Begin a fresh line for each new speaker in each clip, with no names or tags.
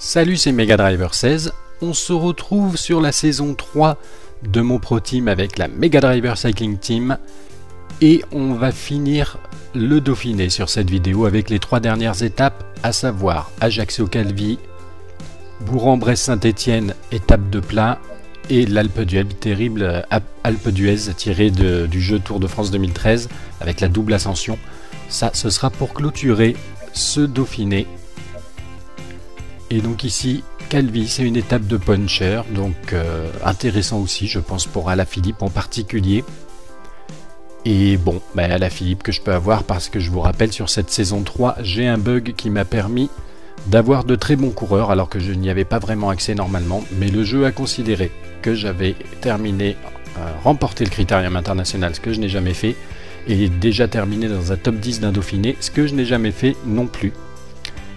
Salut, c'est Mega Driver 16. On se retrouve sur la saison 3 de mon Pro Team avec la Mega Driver Cycling Team. Et on va finir le Dauphiné sur cette vidéo avec les 3 dernières étapes, à savoir Ajaccio-Calvi, Bourg-en-Bresse-Saint-Étienne, étape de plat, et l'Alpe d'Huez, terrible Alpe d'Huez tiré du jeu Tour de France 2013 avec la double ascension. Ça, ce sera pour clôturer ce Dauphiné. Et donc ici, Calvi, c'est une étape de puncher, donc intéressant aussi, je pense, pour Alaphilippe en particulier. Et bon, Alaphilippe que je peux avoir parce que je vous rappelle, sur cette saison 3, j'ai un bug qui m'a permis d'avoir de très bons coureurs, alors que je n'y avais pas vraiment accès normalement, mais le jeu a considéré que j'avais terminé, remporté le Critérium International, ce que je n'ai jamais fait, et déjà terminé dans un top 10 d'un Dauphiné, ce que je n'ai jamais fait non plus.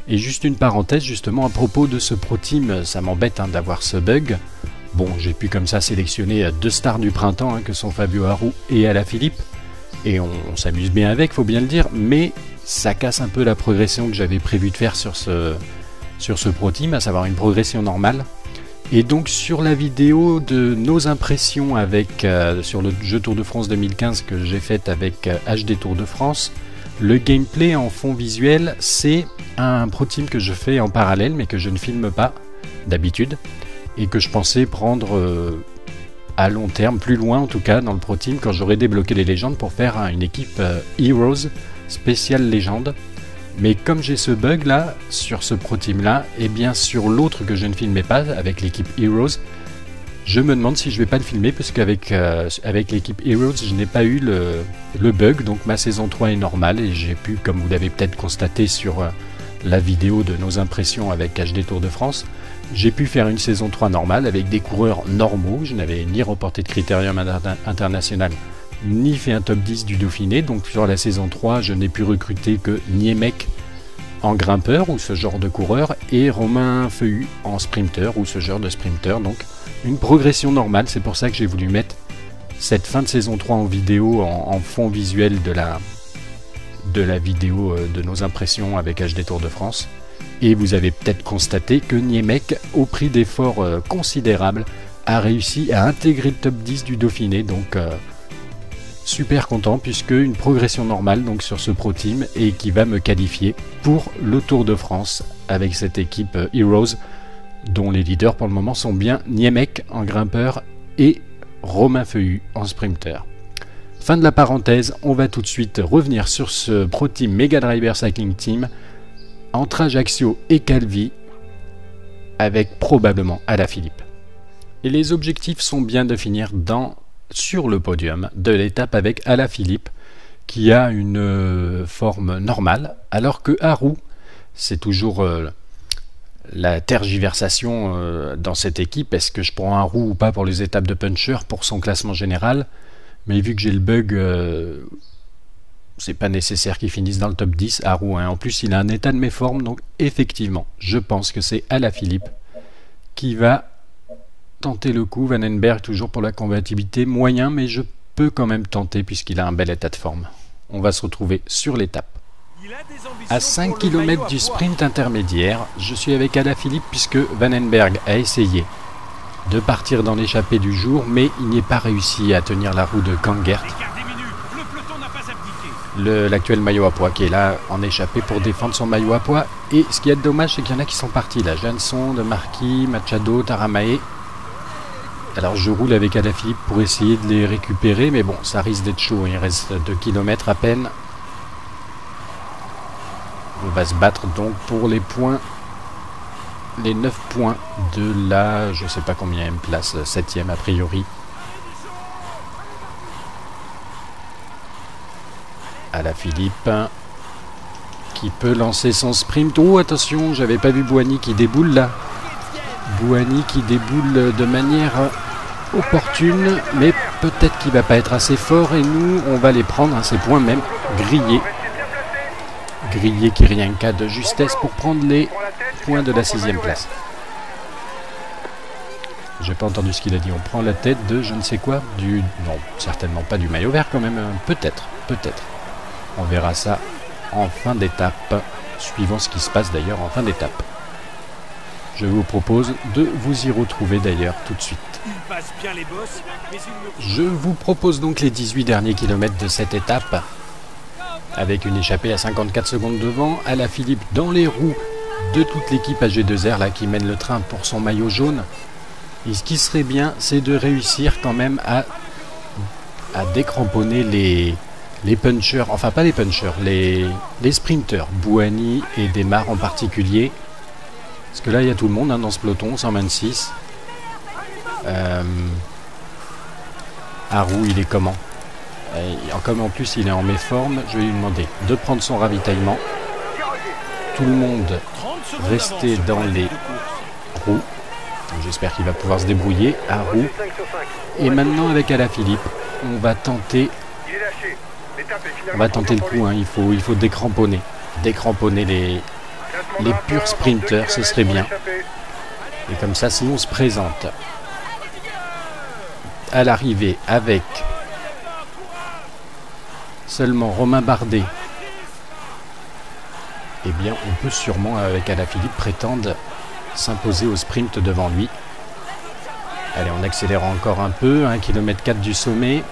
Et juste une parenthèse justement à propos de ce Pro Team, ça m'embête d'avoir ce bug. Bon, j'ai pu comme ça sélectionner 2 stars du printemps que sont Fabio Aru et Alaphilippe. Et on s'amuse bien avec, faut bien le dire, mais ça casse un peu la progression que j'avais prévu de faire sur ce Pro Team, à savoir une progression normale. Et donc sur la vidéo de nos impressions avec sur le jeu Tour de France 2015 que j'ai fait avec HD Tour de France, le gameplay en fond visuel, c'est un Pro Team que je fais en parallèle mais que je ne filme pas d'habitude et que je pensais prendre à long terme, plus loin en tout cas dans le Pro Team, quand j'aurai débloqué les légendes pour faire une équipe Heroes spéciale légende. Mais comme j'ai ce bug là sur ce Pro Team là, et bien sur l'autre que je ne filmais pas avec l'équipe Heroes, je me demande si je vais pas le filmer, parce qu'avec avec l'équipe Heroes, je n'ai pas eu le bug, donc ma saison 3 est normale, et j'ai pu, comme vous l'avez peut-être constaté sur la vidéo de nos impressions avec HD Tour de France, j'ai pu faire une saison 3 normale avec des coureurs normaux. Je n'avais ni remporté de Critérium International, ni fait un top 10 du Dauphiné, donc sur la saison 3, je n'ai pu recruter que Niemek en grimpeur, ou ce genre de coureur, et Romain Feuillu en sprinter, ou ce genre de sprinter, donc une progression normale. C'est pour ça que j'ai voulu mettre cette fin de saison 3 en vidéo, en fond visuel de la vidéo de nos impressions avec HD Tour de France. Et vous avez peut-être constaté que Niemek, au prix d'efforts considérables, a réussi à intégrer le top 10 du Dauphiné, donc super content, puisque une progression normale donc sur ce Pro Team, et qui va me qualifier pour le Tour de France avec cette équipe Heroes, dont les leaders pour le moment sont bien Niemek en grimpeur et Romain Feuillu en sprinter. Fin de la parenthèse, on va tout de suite revenir sur ce Pro Team Mega Driver Cycling Team entre Ajaccio et Calvi, avec probablement Alaphilippe. Et les objectifs sont bien de finir sur le podium de l'étape avec Alaphilippe, qui a une forme normale, alors que Aru, c'est toujours la tergiversation dans cette équipe. Est-ce que je prends Aru ou pas pour les étapes de puncher pour son classement général? Mais vu que j'ai le bug, c'est pas nécessaire qu'il finisse dans le top 10, Aru. En plus, il a un état de méforme, donc effectivement, je pense que c'est Alaphilippe qui va tenter le coup. Vandenberg toujours pour la combativité, moyen, mais je peux quand même tenter puisqu'il a un bel état de forme. On va se retrouver sur l'étape. À 5 km du sprint intermédiaire, je suis avec Alaphilippe puisque Vandenberg a essayé de partir dans l'échappée du jour, mais il n'y est pas réussi à tenir la roue de Kangert, l'actuel maillot à pois, qui est là en échappée pour défendre son maillot à pois. Et ce qui est dommage, c'est qu'il y en a qui sont partis là. Jansson, De Marquis, Machado, Taramae. Alors je roule avec Alaphilippe pour essayer de les récupérer, mais bon, ça risque d'être chaud, il reste 2 km à peine. On va se battre donc pour les points, les 9 points de la, je sais pas combien place, 7ème a priori. Alaphilippe qui peut lancer son sprint. Oh attention, j'avais pas vu Bouhanni qui déboule là. Bouhanni qui déboule de manière opportune, mais peut-être qu'il va pas être assez fort, et nous on va les prendre, ces points même grillés. Grillés qui rien qu'à de justesse pour prendre les points de la 6ème place. J'ai pas entendu ce qu'il a dit. On prend la tête de je ne sais quoi, non, certainement pas du maillot vert quand même, peut-être. On verra ça en fin d'étape, suivant ce qui se passe d'ailleurs en fin d'étape. Je vous propose de vous y retrouver d'ailleurs tout de suite. Je vous propose donc les 18 derniers kilomètres de cette étape, avec une échappée à 54 secondes devant, Alaphilippe dans les roues de toute l'équipe AG2R là, qui mène le train pour son maillot jaune. Et ce qui serait bien, c'est de réussir quand même à décramponner les punchers, enfin pas les punchers, les sprinters, Bouhanni et Desmar en particulier. Parce que là, il y a tout le monde dans ce peloton, 126. Arou, il est comment? Comme en plus il est en méforme, je vais lui demander de prendre son ravitaillement. Tout le monde rester dans les roues. J'espère qu'il va pouvoir se débrouiller. Arou. Et maintenant avec Alaphilippe, on va tenter le coup. Hein. Il faut décramponner. Décramponner les purs sprinters, ce serait bien. Et comme ça, si on se présente à l'arrivée avec seulement Romain Bardet, eh bien on peut sûrement avec Alaphilippe prétendre s'imposer au sprint devant lui. Allez, on accélère encore un peu, 1,4 km du sommet.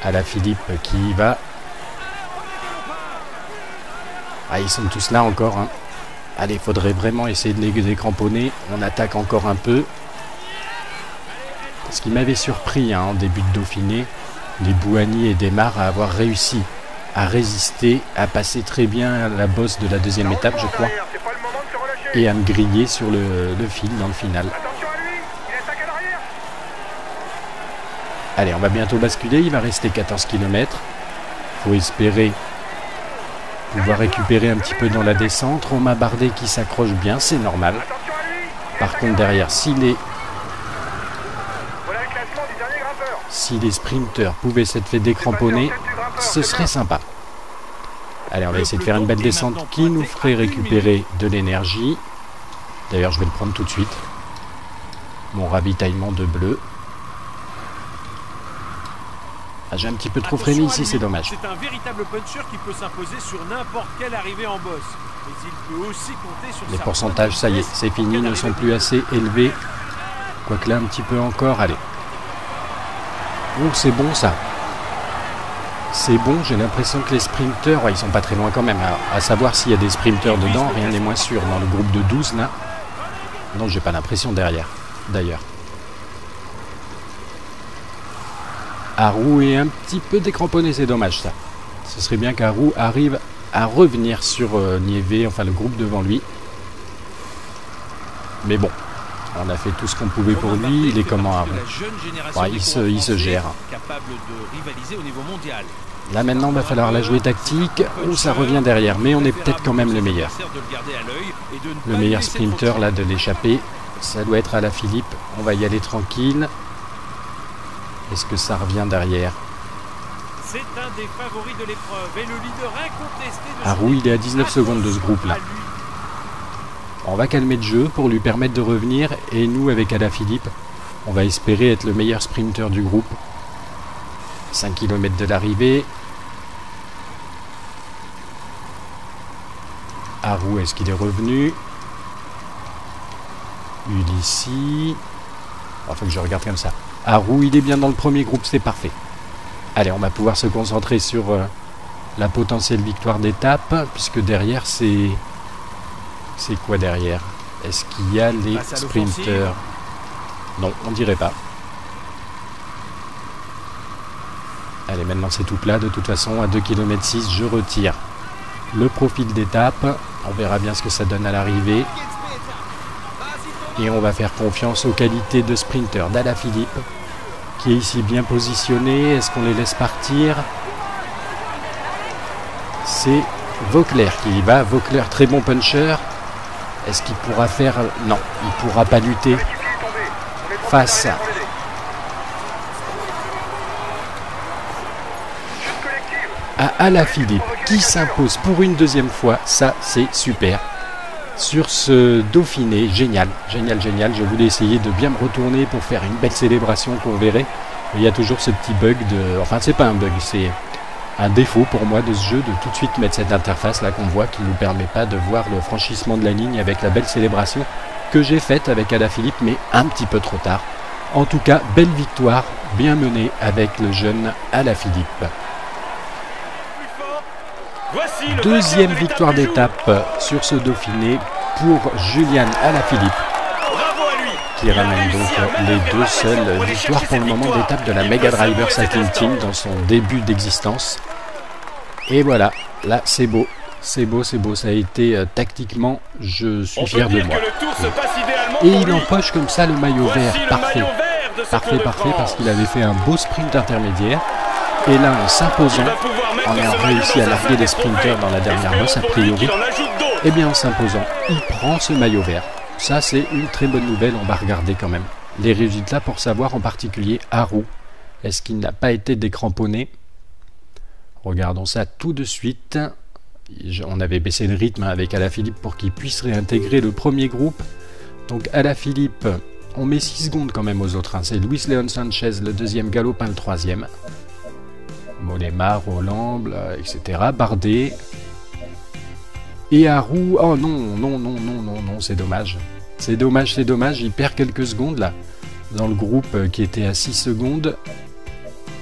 Alaphilippe qui y va. Ah, ils sont tous là encore. Hein. Allez, il faudrait vraiment essayer de les décramponner. On attaque encore un peu. Ce qui m'avait surpris en début de Dauphiné, les Bouhanni et Desmar à avoir réussi à résister, à passer très bien la bosse de la deuxième étape, je crois, et à me griller sur le fil dans le final. Allez, on va bientôt basculer, il va rester 14 km. Il faut espérer pouvoir récupérer un petit peu dans la descente. Romain Bardet qui s'accroche bien, c'est normal. Par contre, derrière, si les sprinters pouvaient s'être fait décramponner, ce serait sympa. Allez, on va essayer de faire une belle descente qui nous ferait récupérer de l'énergie. D'ailleurs, je vais le prendre tout de suite. Mon ravitaillement de bleu. Ah, j'ai un petit peu trop freiné ici, c'est dommage.
C'est un véritable puncher qui peut s'imposer sur n'importe quelle arrivée en bosse. Mais il peut aussi compter sur
les pourcentages, ça y est, c'est fini, ne sont plus assez élevés. Quoique là, un petit peu encore, allez. Oh, c'est bon ça. C'est bon, j'ai l'impression que les sprinters, ouais, ils sont pas très loin quand même. À savoir s'il y a des sprinters dedans, rien n'est moins sûr. Dans le groupe de 12 là. Non, j'ai pas l'impression derrière, d'ailleurs. Arou est un petit peu décramponné, c'est dommage ça. Ce serait bien qu'Arou arrive à revenir sur Niévé, enfin le groupe devant lui. Mais bon, on a fait tout ce qu'on pouvait pour lui. Il est comment Arou? Ouais, il se gère. Là maintenant, il va falloir la jouer tactique ou ça revient derrière. Mais on est peut-être quand même le meilleur. Le meilleur sprinter là de l'échappée, ça doit être Alaphilippe. On va y aller tranquille. Est-ce que ça revient derrière?
C'est un des favoris de l'épreuve et le leader incontesté de
Arou, il est à 19 secondes de ce groupe là. On va calmer le jeu pour lui permettre de revenir. Et nous, avec Alaphilippe, on va espérer être le meilleur sprinter du groupe. 5 km de l'arrivée. Arou, est-ce qu'il est revenu? Ulissi. Il faut que je regarde comme ça. Arou, il est bien dans le premier groupe, c'est parfait. Allez, on va pouvoir se concentrer sur la potentielle victoire d'étape, puisque derrière, c'est quoi derrière? Est-ce qu'il y a les sprinters? Non, on dirait pas. Allez, maintenant c'est tout plat, de toute façon, à 2,6 km, je retire le profil d'étape. On verra bien ce que ça donne à l'arrivée. Et on va faire confiance aux qualités de sprinter d'Alaphilippe, qui est ici bien positionné. Est-ce qu'on les laisse partir? C'est Vauclair qui y va. Vauclair, très bon puncher. Est-ce qu'il pourra faire... Non, il ne pourra pas lutter face à Alaphilippe, qui s'impose pour une deuxième fois. Ça, c'est super. Sur ce Dauphiné, génial, génial, génial. Je voulais essayer de bien me retourner pour faire une belle célébration qu'on verrait. Mais il y a toujours ce petit bug de... Enfin, c'est pas un bug, c'est un défaut pour moi de ce jeu de tout de suite mettre cette interface là qu'on voit qui nous permet pas de voir le franchissement de la ligne avec la belle célébration que j'ai faite avec Alaphilippe, mais un petit peu trop tard. En tout cas, belle victoire, bien menée avec le jeune Alaphilippe. Deuxième victoire d'étape sur ce Dauphiné pour Julian Alaphilippe, qui ramène donc les deux seules victoires pour le moment d'étape de la Mega Driver Cycling Team dans son début d'existence. Et voilà, là c'est beau, c'est beau, c'est beau, ça a été tactiquement, je suis fier de moi. Et il empoche comme ça le maillot vert, parfait, parfait, parfait, parce qu'il avait fait un beau sprint intermédiaire. Et là, en s'imposant, on a réussi à larguer les sprinters dans la dernière bosse, a priori. Et bien en s'imposant, il prend ce maillot vert. Ça, c'est une très bonne nouvelle, on va regarder quand même les résultats pour savoir en particulier Haru. Est-ce qu'il n'a pas été décramponné? Regardons ça tout de suite. On avait baissé le rythme avec Alaphilippe pour qu'il puisse réintégrer le premier groupe. Donc Alaphilippe, on met 6 secondes quand même aux autres. Hein. C'est Luis Leon Sanchez, le deuxième, Galopin le troisième. Mollema, Roland, etc. Bardet. Et Haru, oh non, non, non, non, non, non, c'est dommage. C'est dommage, c'est dommage, il perd quelques secondes là. Dans le groupe qui était à 6 secondes.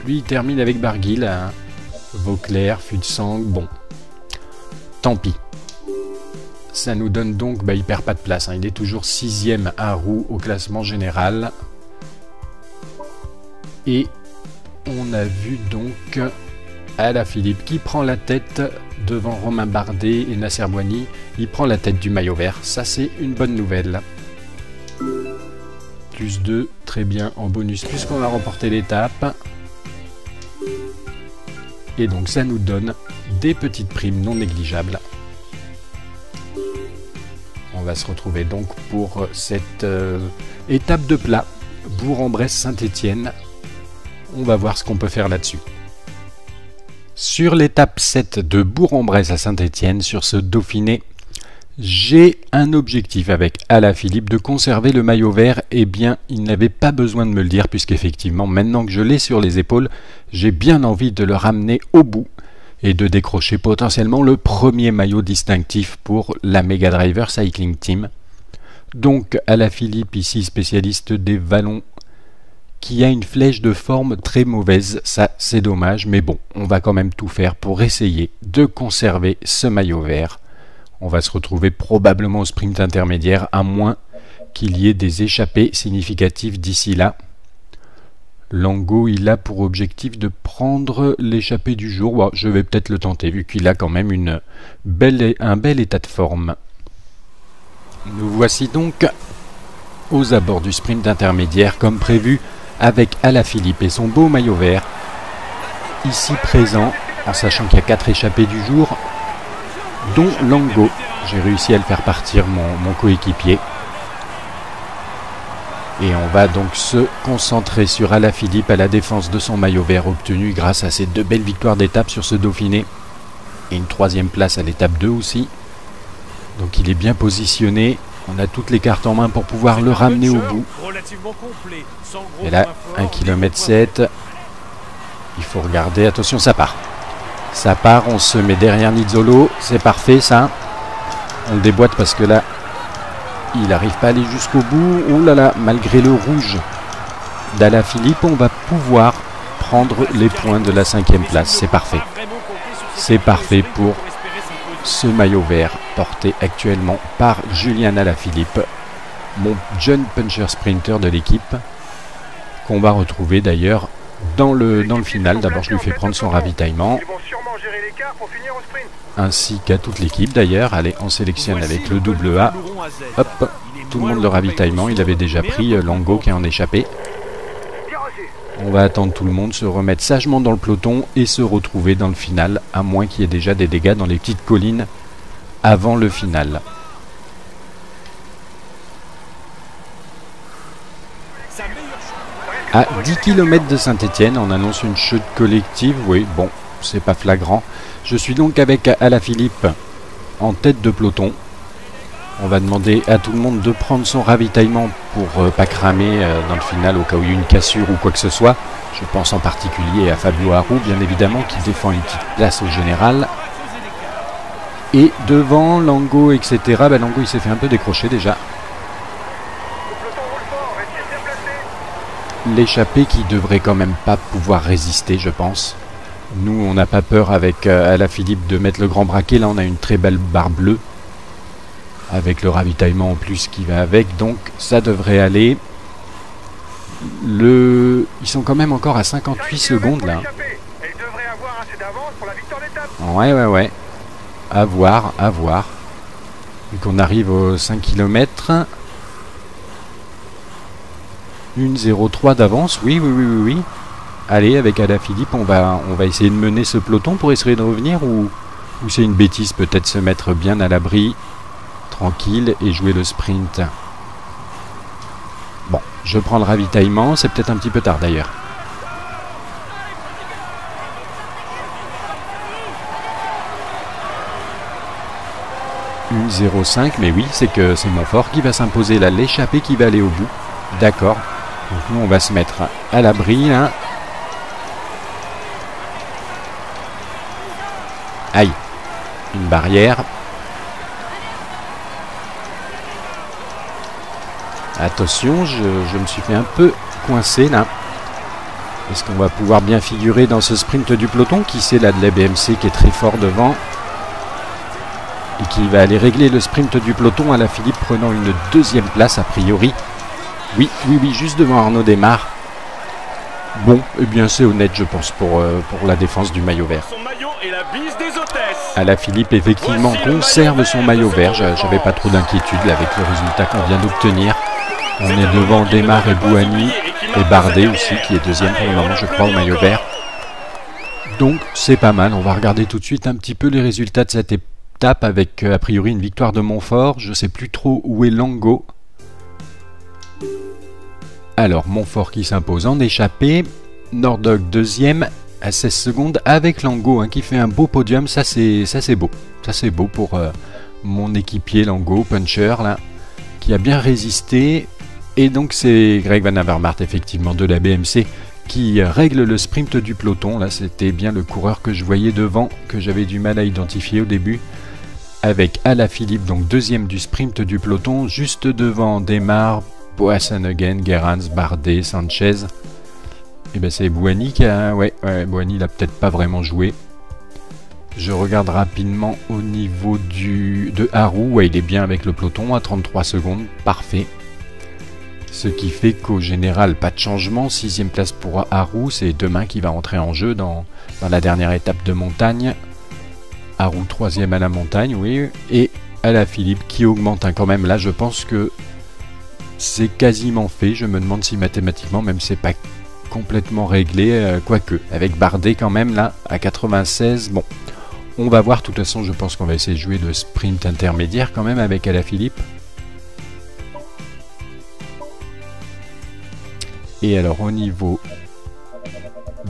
Lui, il termine avec Barguil. Hein. Vauclair, Futsang, bon. Tant pis. Ça nous donne donc, il perd pas de place. Hein. Il est toujours 6e Haru au classement général. Et on a vu donc Alaphilippe qui prend la tête devant Romain Bardet et Nasser Boigny. Il prend la tête du maillot vert. Ça, c'est une bonne nouvelle. Plus 2, très bien en bonus, puisqu'on a remporté l'étape. Et donc, ça nous donne des petites primes non négligeables. On va se retrouver donc pour cette étape de plat. Bourg-en-Bresse-Saint-Étienne. On va voir ce qu'on peut faire là-dessus. Sur l'étape 7 de Bourg-en-Bresse à Saint-Étienne, sur ce Dauphiné, j'ai un objectif avec Alaphilippe de conserver le maillot vert. Eh bien, il n'avait pas besoin de me le dire, puisqu'effectivement, maintenant que je l'ai sur les épaules, j'ai bien envie de le ramener au bout et de décrocher potentiellement le premier maillot distinctif pour la Mega Driver Cycling Team. Donc, Alaphilippe, ici spécialiste des vallons, qui a une flèche de forme très mauvaise, ça c'est dommage, mais bon, on va quand même tout faire pour essayer de conserver ce maillot vert. On va se retrouver probablement au sprint intermédiaire, à moins qu'il y ait des échappées significatives d'ici là. Lango, il a pour objectif de prendre l'échappée du jour. Bon, je vais peut-être le tenter, vu qu'il a quand même un bel état de forme. Nous voici donc aux abords du sprint intermédiaire, comme prévu, avec Alaphilippe et son beau maillot vert, ici présent, en sachant qu'il y a 4 échappées du jour, dont Lango. J'ai réussi à le faire partir, mon coéquipier. Et on va donc se concentrer sur Alaphilippe à la défense de son maillot vert obtenu grâce à ces 2 belles victoires d'étape sur ce Dauphiné. Et une 3e place à l'étape 2 aussi. Donc il est bien positionné. On a toutes les cartes en main pour pouvoir le ramener au bout. Et là, 1,7 km. Il faut regarder. Attention, ça part. Ça part, on se met derrière Nizzolo. C'est parfait, ça. On le déboîte parce que là, il n'arrive pas à aller jusqu'au bout. Oh là là, malgré le rouge d'Alaphilippe, on va pouvoir prendre les points de la 5e place. C'est parfait. C'est parfait pour ce maillot vert porté actuellement par Julian Alaphilippe, mon jeune puncher sprinter de l'équipe, qu'on va retrouver d'ailleurs dans le final. D'abord, je lui fais prendre son ravitaillement, ainsi qu'à toute l'équipe d'ailleurs. Allez, on sélectionne avec le double A. Hop, tout le monde le ravitaillement. Il avait déjà pris Lango qui est en échappé. On va attendre tout le monde se remettre sagement dans le peloton et se retrouver dans le final, à moins qu'il y ait déjà des dégâts dans les petites collines avant le final. À 10 km de Saint-Étienne, on annonce une chute collective. Oui, bon, c'est pas flagrant. Je suis donc avec Alaphilippe en tête de peloton. On va demander à tout le monde de prendre son ravitaillement pour pas cramer dans le final au cas où il y a une cassure ou quoi que ce soit. Je pense en particulier à Fabio Aru, bien évidemment, qui défend une petite place au général. Et devant, Lango, etc. Ben, Lango, il s'est fait un peu décrocher déjà. L'échappée qui devrait quand même pas pouvoir résister, je pense. Nous, on n'a pas peur avec Alaphilippe de mettre le grand braquet. Là, on a une très belle barre bleue. Avec le ravitaillement en plus qui va avec. Donc, ça devrait aller. Ils sont quand même encore à 58 secondes, là. Ouais. À voir. Vu qu'on arrive aux 5 km. 1,03 d'avance. Oui. Allez, avec Alaphilippe, on va essayer de mener ce peloton pour essayer de revenir ou c'est une bêtise peut-être se mettre bien à l'abri, tranquille, et jouer le sprint. Bon, je prends le ravitaillement, c'est peut-être un petit peu tard d'ailleurs. Une 0,5, mais oui, c'est Montfort qui va s'imposer là, l'échappée qui va aller au bout. D'accord. Donc nous, on va se mettre à l'abri, là. Aïe, une barrière. Attention, je me suis fait un peu coincer là. Est-ce qu'on va pouvoir bien figurer dans ce sprint du peloton? Qui c'est là de la BMC qui est très fort devant et qui va aller régler le sprint du peloton. Alaphilippe prenant une deuxième place a priori. Oui, juste devant Arnaud Démare. Bon, eh bien c'est honnête je pense pour la défense du maillot vert. Alaphilippe effectivement conserve son maillot vert. J'avais pas trop d'inquiétude là, avec le résultat qu'on vient d'obtenir. On est devant Démare et Bouhanni et Bardet aussi qui est deuxième pour le moment je crois au maillot vert. Donc c'est pas mal. On va regarder tout de suite un petit peu les résultats de cette étape avec a priori une victoire de Montfort. Je sais plus trop où est Lango. Alors Montfort qui s'impose en échappée. Nordog deuxième à 16 secondes avec Lango qui fait un beau podium. Ça c'est beau. Ça c'est beau pour mon équipier Lango, puncher là, qui a bien résisté. Et donc c'est Greg Van Avermaet effectivement de la BMC qui règle le sprint du peloton. Là c'était bien le coureur que je voyais devant, que j'avais du mal à identifier au début. Avec Alaphilippe, donc deuxième du sprint du peloton, juste devant Démare, Boasson-Hagen, Gerrans, Bardet, Sanchez. Et ben c'est Bouhanni qui a... Ouais, Bouhanni il a peut-être pas vraiment joué. Je regarde rapidement au niveau de Aru. Ouais, il est bien avec le peloton à 33 secondes. Parfait. Ce qui fait qu'au général, pas de changement. 6ème place pour Aru. C'est demain qui va entrer en jeu dans la dernière étape de montagne. Aru 3ème à la montagne, oui. Et Alaphilippe qui augmente quand même. Là, je pense que c'est quasiment fait. Je me demande si mathématiquement, même c'est pas complètement réglé. Quoique, avec Bardet quand même, là, à 96. Bon, on va voir. De toute façon, je pense qu'on va essayer de jouer le sprint intermédiaire quand même avec Alaphilippe. Et alors, au niveau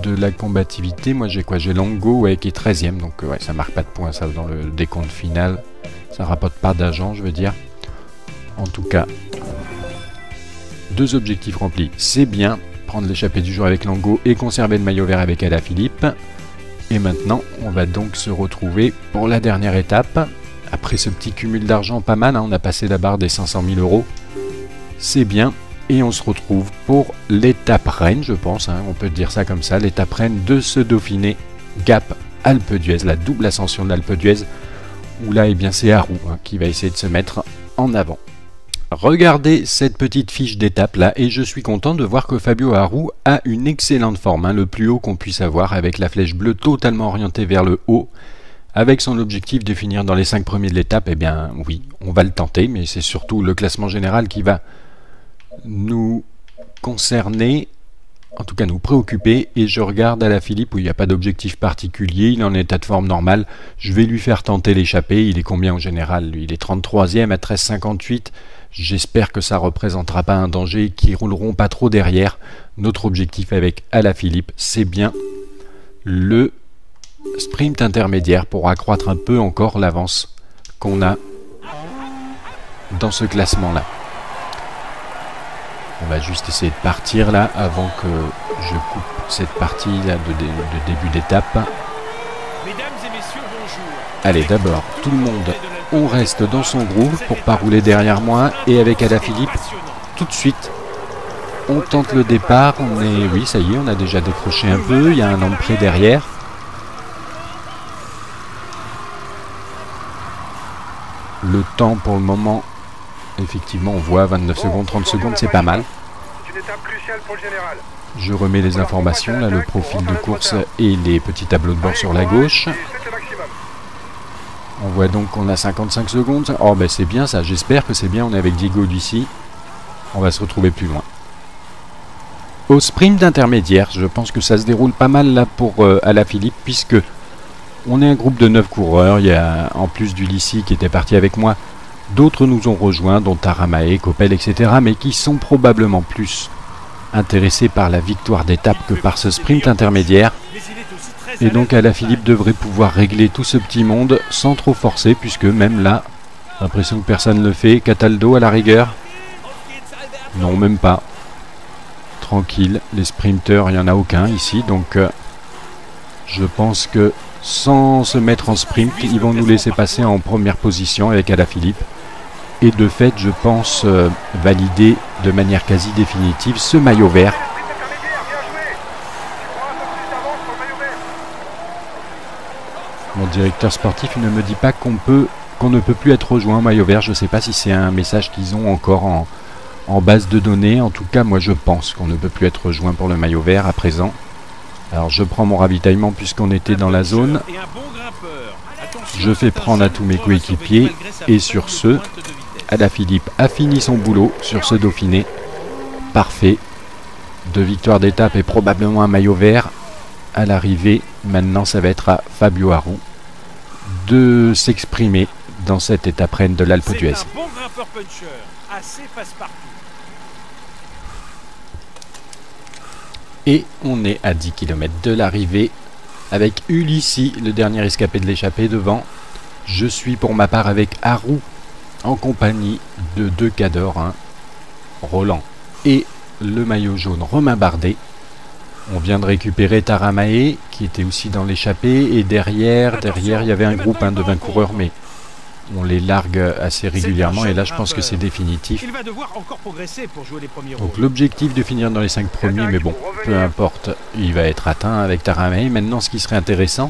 de la combativité, moi j'ai quoi? J'ai Lango qui est 13ème, donc ouais, ça marque pas de points ça dans le décompte final. Ça rapporte pas d'argent, je veux dire. En tout cas, 2 objectifs remplis, c'est bien. Prendre l'échappée du jour avec Lango et conserver le maillot vert avec Alaphilippe. Et maintenant, on va donc se retrouver pour la dernière étape. Après ce petit cumul d'argent pas mal, on a passé la barre des 500 000 €. C'est bien. Et on se retrouve pour l'étape reine, je pense, on peut dire ça comme ça, l'étape reine de ce Dauphiné Gap Alpe d'Huez, la double ascension de l'Alpe d'Huez, où là, eh bien, c'est Aru qui va essayer de se mettre en avant. Regardez cette petite fiche d'étape là, et je suis content de voir que Fabio Aru a une excellente forme, le plus haut qu'on puisse avoir, avec la flèche bleue totalement orientée vers le haut, avec son objectif de finir dans les 5 premiers de l'étape. Eh bien, oui, on va le tenter, mais c'est surtout le classement général qui va nous concerner, en tout cas nous préoccuper. Et je regarde Alaphilippe où il n'y a pas d'objectif particulier, il est en état de forme normal. Je vais lui faire tenter l'échappée. Il est combien au général lui? Il est 33ème à 13,58. J'espère que ça ne représentera pas un danger et qu'ils rouleront pas trop derrière. Notre objectif avec Alaphilippe, c'est bien le sprint intermédiaire pour accroître un peu encore l'avance qu'on a dans ce classement là. On va juste essayer de partir là avant que je coupe cette partie là de début d'étape.
Mesdames et messieurs, bonjour.
Allez, d'abord, tout le monde, on reste dans son groove pour pas rouler derrière moi. Et avec Alaphilippe, tout de suite, on tente le départ. On est, oui, ça y est, on a déjà décroché un peu. Il y a un homme près derrière. Le temps pour le moment, effectivement, on voit 29 secondes, 30 secondes, c'est pas mal. Je remets les informations, là, le profil de course et les petits tableaux de bord sur la gauche. On voit donc qu'on a 55 secondes. Oh, ben c'est bien ça, j'espère que c'est bien. On est avec Diego d'ici. On va se retrouver plus loin. Au sprint intermédiaire, je pense que ça se déroule pas mal là pour Alaphilippe, puisque on est un groupe de 9 coureurs. Il y a, en plus d'Ulissi qui était parti avec moi, d'autres nous ont rejoints, dont Taramae, Coppel, etc., mais qui sont probablement plus intéressés par la victoire d'étape que par ce sprint intermédiaire. Et donc Alaphilippe devrait pouvoir régler tout ce petit monde sans trop forcer, puisque même là, j'ai l'impression que personne ne le fait. Cataldo à la rigueur. Non, même pas. Tranquille, les sprinteurs, il n'y en a aucun ici, donc je pense que sans se mettre en sprint, ils vont nous laisser passer en première position avec Alaphilippe. Et de fait, je pense valider de manière quasi définitive ce maillot vert. Mon directeur sportif ne me dit pas qu'on ne peut plus être rejoint en maillot vert. Je ne sais pas si c'est un message qu'ils ont encore en base de données. En tout cas, moi je pense qu'on ne peut plus être rejoint pour le maillot vert à présent. Alors je prends mon ravitaillement puisqu'on était dans la zone. Je fais prendre à tous mes coéquipiers. Et sur ce, Alaphilippe a fini son boulot sur ce Dauphiné. Parfait. 2 victoires d'étape et probablement un maillot vert. À l'arrivée, maintenant ça va être à Fabio Aru de s'exprimer dans cette étape reine de l'Alpe d'Huez.
C'est un bon grimpeur puncher, assez passe-partout.
Et on est à 10 km de l'arrivée avec Ulissi, le dernier escapé de l'échappée devant. Je suis pour ma part avec Aru en compagnie de 2 cadors, hein, Roland et le maillot jaune Romain Bardet. On vient de récupérer Taramae qui était aussi dans l'échappée et derrière il y avait un groupe de 20 coureurs, mais on les largue assez régulièrement et là je pense que c'est définitif.
Il va devoir encore progresser pour jouer les premiers rôles.
Donc l'objectif de finir dans les 5 premiers, mais bon, peu importe, il va être atteint avec Taramae. Maintenant ce qui serait intéressant,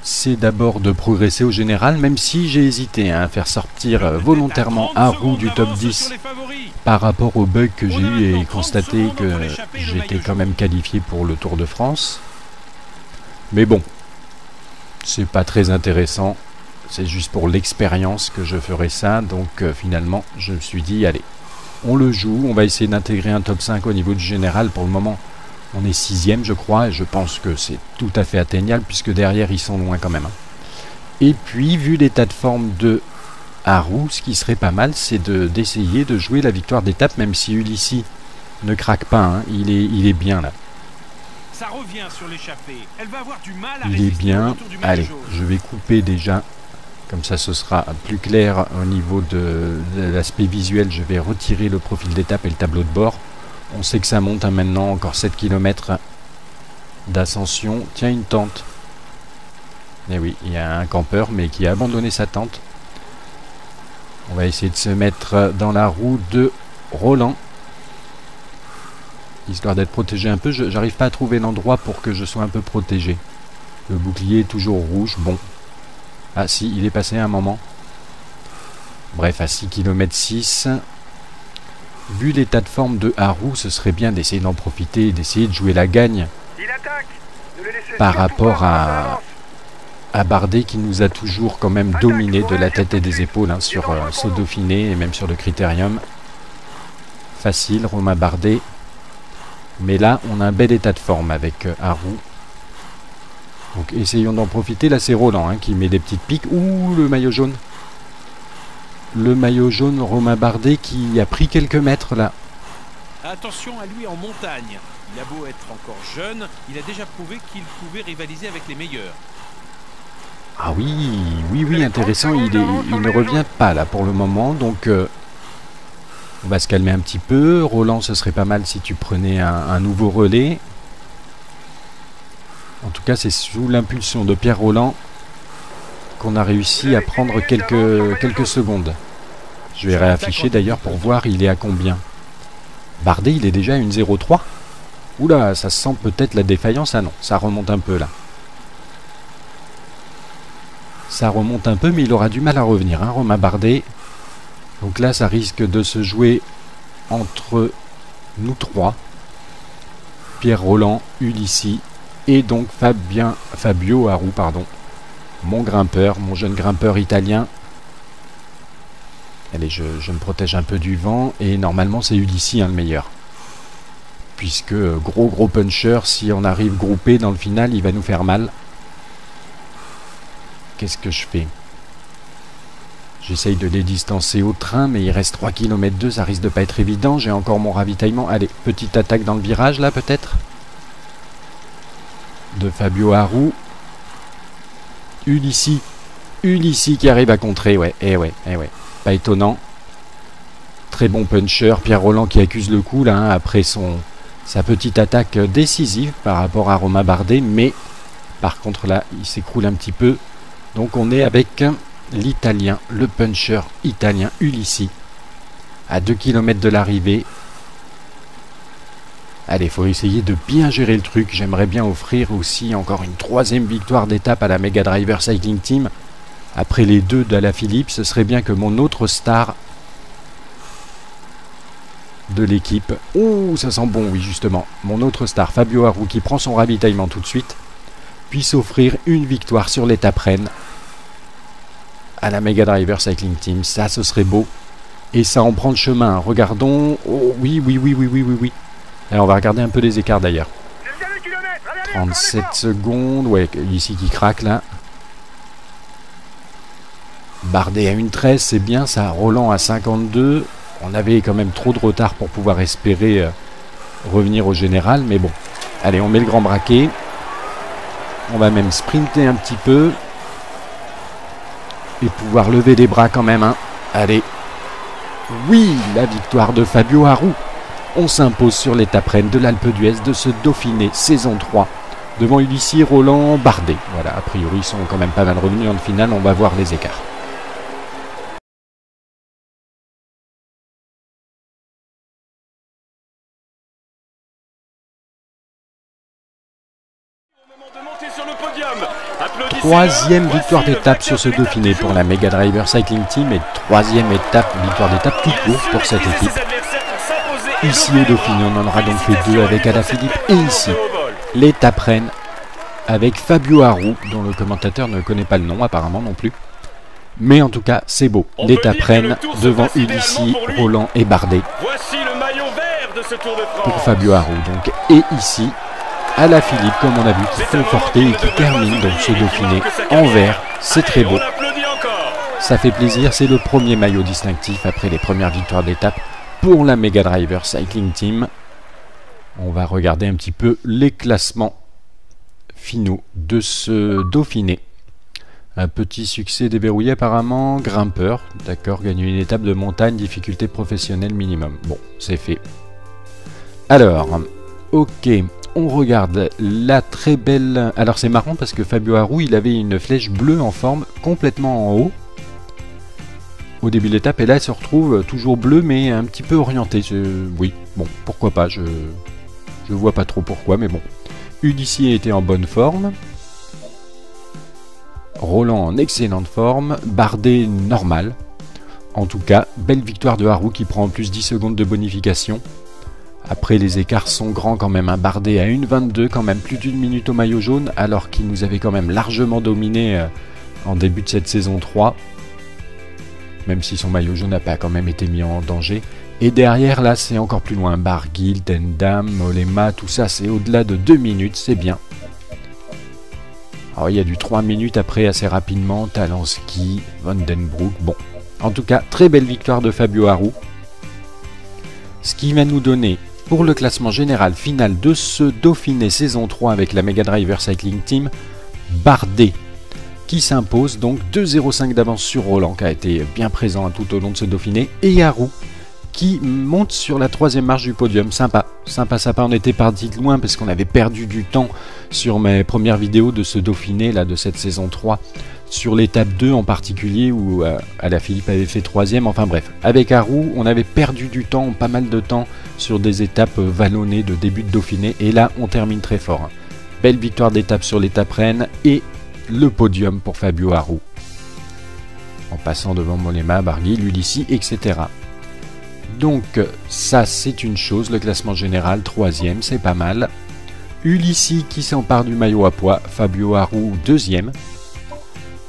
c'est d'abord de progresser au général, même si j'ai hésité à faire sortir volontairement Aru du top 10 par rapport au bug que j'ai eu et constaté que j'étais quand même qualifié pour le Tour de France. Mais bon, c'est pas très intéressant, c'est juste pour l'expérience que je ferai ça, donc finalement je me suis dit allez, on le joue, on va essayer d'intégrer un top 5 au niveau du général. Pour le moment on est 6e je crois, et je pense que c'est tout à fait atteignable puisque derrière ils sont loin quand même. Et puis vu l'état de forme de Aru, ce qui serait pas mal, c'est d'essayer de jouer la victoire d'étape, même si Ulissi ne craque pas, hein. Il est bien là.
Ça revient sur l'échappée. Elle va avoir du mal à
il est bien. Allez, je vais couper déjà, comme ça ce sera plus clair au niveau de l'aspect visuel. Je vais retirer le profil d'étape et le tableau de bord. On sait que ça monte maintenant, encore 7 km d'ascension. Tiens, une tente. Eh oui, il y a un campeur, mais qui a abandonné sa tente. On va essayer de se mettre dans la roue de Roland, histoire d'être protégé un peu. J'arrive pas à trouver l'endroit pour que je sois un peu protégé. Le bouclier est toujours rouge, bon. Ah si, il est passé à un moment. Bref, à 6 km 6. Vu l'état de forme de Aru, ce serait bien d'essayer d'en profiter, d'essayer de jouer la gagne par rapport à Bardet qui nous a toujours quand même dominé de la tête et des épaules, hein, sur ce Dauphiné et même sur le Critérium. Facile, Romain Bardet. Mais là, on a un bel état de forme avec Aru. Donc essayons d'en profiter. Là, c'est Roland, hein, qui met des petites piques. Ouh, le maillot jaune. Le maillot jaune, Romain Bardet, qui a pris quelques mètres là.
Attention à lui en montagne. Il a beau être encore jeune, il a déjà prouvé qu'il pouvait rivaliser avec les meilleurs.
Ah oui, intéressant. Il ne revient pas là pour le moment. Donc On va se calmer un petit peu. Roland, ce serait pas mal si tu prenais un nouveau relais. En tout cas, c'est sous l'impulsion de Pierre Rolland qu'on a réussi à prendre quelques secondes. Je vais réafficher d'ailleurs pour voir il est à combien. Bardet, il est déjà à une 0,3. Oula, ça sent peut-être la défaillance. Ah non, ça remonte un peu là. Ça remonte un peu, mais il aura du mal à revenir, hein, Romain Bardet. Donc là, ça risque de se jouer entre nous trois. Pierre Rolland, Ulissi et donc Fabio Aru, pardon. Mon grimpeur, mon jeune grimpeur italien. Allez, je me protège un peu du vent. Et normalement, c'est Ulissi hein, le meilleur. Puisque gros puncher, si on arrive groupé dans le final, il va nous faire mal. Qu'est-ce que je fais? J'essaye de les distancer au train, mais il reste 3 km 2, ça risque de pas être évident. J'ai encore mon ravitaillement. Allez, petite attaque dans le virage là peut-être. De Fabio Aru. Ulissi qui arrive à contrer, ouais. Pas étonnant. Très bon puncher. Pierre Rolland qui accuse le coup là, hein, après sa petite attaque décisive par rapport à Romain Bardet, mais par contre là, il s'écroule un petit peu. Donc on est avec l'Italien, le puncher italien Ulissi, à 2 km de l'arrivée. Allez, il faut essayer de bien gérer le truc. J'aimerais bien offrir aussi encore une 3e victoire d'étape à la Mega Driver Cycling Team. Après les 2 d'Alaphilippe, ce serait bien que mon autre star de l'équipe... Ouh, ça sent bon, oui, justement. Mon autre star, Fabio Aru, qui prend son ravitaillement tout de suite, puisse offrir une victoire sur l'étape Rennes à la Mega Driver Cycling Team. Ça, ce serait beau. Et ça en prend le chemin. Regardons... Oh, oui. Alors, on va regarder un peu les écarts d'ailleurs. 37 secondes. Ouais, ici qui craque là. Bardet à 1,13, c'est bien ça. Rolland à 52. On avait quand même trop de retard pour pouvoir espérer revenir au général. Mais bon. Allez, on met le grand braquet. On va même sprinter un petit peu. Et pouvoir lever les bras quand même. Hein. Allez. Oui, la victoire de Fabio Aru. On s'impose sur l'étape Rennes de l'Alpe d'Huez de ce Dauphiné saison 3. Devant Ulissi, Rolland, Bardet. Voilà, a priori, ils sont quand même pas mal revenus en finale. On va voir les écarts. Troisième victoire d'étape sur ce Dauphiné pour la Mega Driver Cycling Team et troisième victoire d'étape tout court pour cette équipe. Ici au Dauphiné, on en aura donc fait 2 avec Alaphilippe et ici l'étape Rennes avec Fabio Aru, dont le commentateur ne connaît pas le nom apparemment non plus. Mais en tout cas, c'est beau. L'étape Rennes devant Ulissi, Rolland et Bardet. Pour Fabio Aru donc. Et ici, Alaphilippe, comme on a vu, qui fait porter et qui termine donc ce Dauphiné en vert. C'est très beau. Ça fait plaisir. C'est le premier maillot distinctif après les premières victoires d'étape pour la Mega Driver Cycling Team. On va regarder un petit peu les classements finaux de ce Dauphiné. Un petit succès déverrouillé apparemment. Grimpeur, d'accord, gagner une étape de montagne, difficulté professionnelle minimum. Bon, c'est fait. Alors, ok, on regarde la très belle... Alors c'est marrant parce que Fabio Aru, il avait une flèche bleue en forme complètement en haut au début de l'étape, et là elle se retrouve toujours bleue mais un petit peu orientée. Oui, bon, pourquoi pas, je vois pas trop pourquoi, mais bon. Ulissi était en bonne forme. Rolland en excellente forme. Bardet normal. En tout cas, belle victoire de Aru qui prend en plus 10 secondes de bonification. Après, les écarts sont grands quand même. Un Bardet à 1,22, quand même plus d'une minute au maillot jaune, alors qu'il nous avait quand même largement dominé en début de cette saison 3. Même si son maillot jaune n'a pas quand même été mis en danger. Et derrière, là, c'est encore plus loin. Barguil, Tendam, Mollema, tout ça, c'est au-delà de 2 minutes, c'est bien. Alors, il y a du 3 minutes après, assez rapidement. Talansky, Vandenbroek, bon. En tout cas, très belle victoire de Fabio Aru. Ce qui va nous donner, pour le classement général final de ce Dauphiné saison 3 avec la Mega Driver Cycling Team, Bardet qui s'impose, donc 2,05 d'avance sur Rolland, qui a été bien présent tout au long de ce Dauphiné, et Aru qui monte sur la 3e marche du podium. Sympa, sympa, sympa. On était parti de loin parce qu'on avait perdu du temps sur mes premières vidéos de ce Dauphiné là, de cette saison 3. Sur l'étape 2 en particulier où Alaphilippe avait fait 3e. Enfin bref, avec Arroux, on avait perdu du temps, pas mal de temps sur des étapes vallonnées de début de Dauphiné. Et là, on termine très fort. Hein. Belle victoire d'étape sur l'étape Rennes et le podium pour Fabio Arroux. En passant devant Mollema, Barguil, Ulissi, etc. Donc ça c'est une chose, le classement général 3e, c'est pas mal. Ulissi qui s'empare du maillot à pois, Fabio Arroux 2e.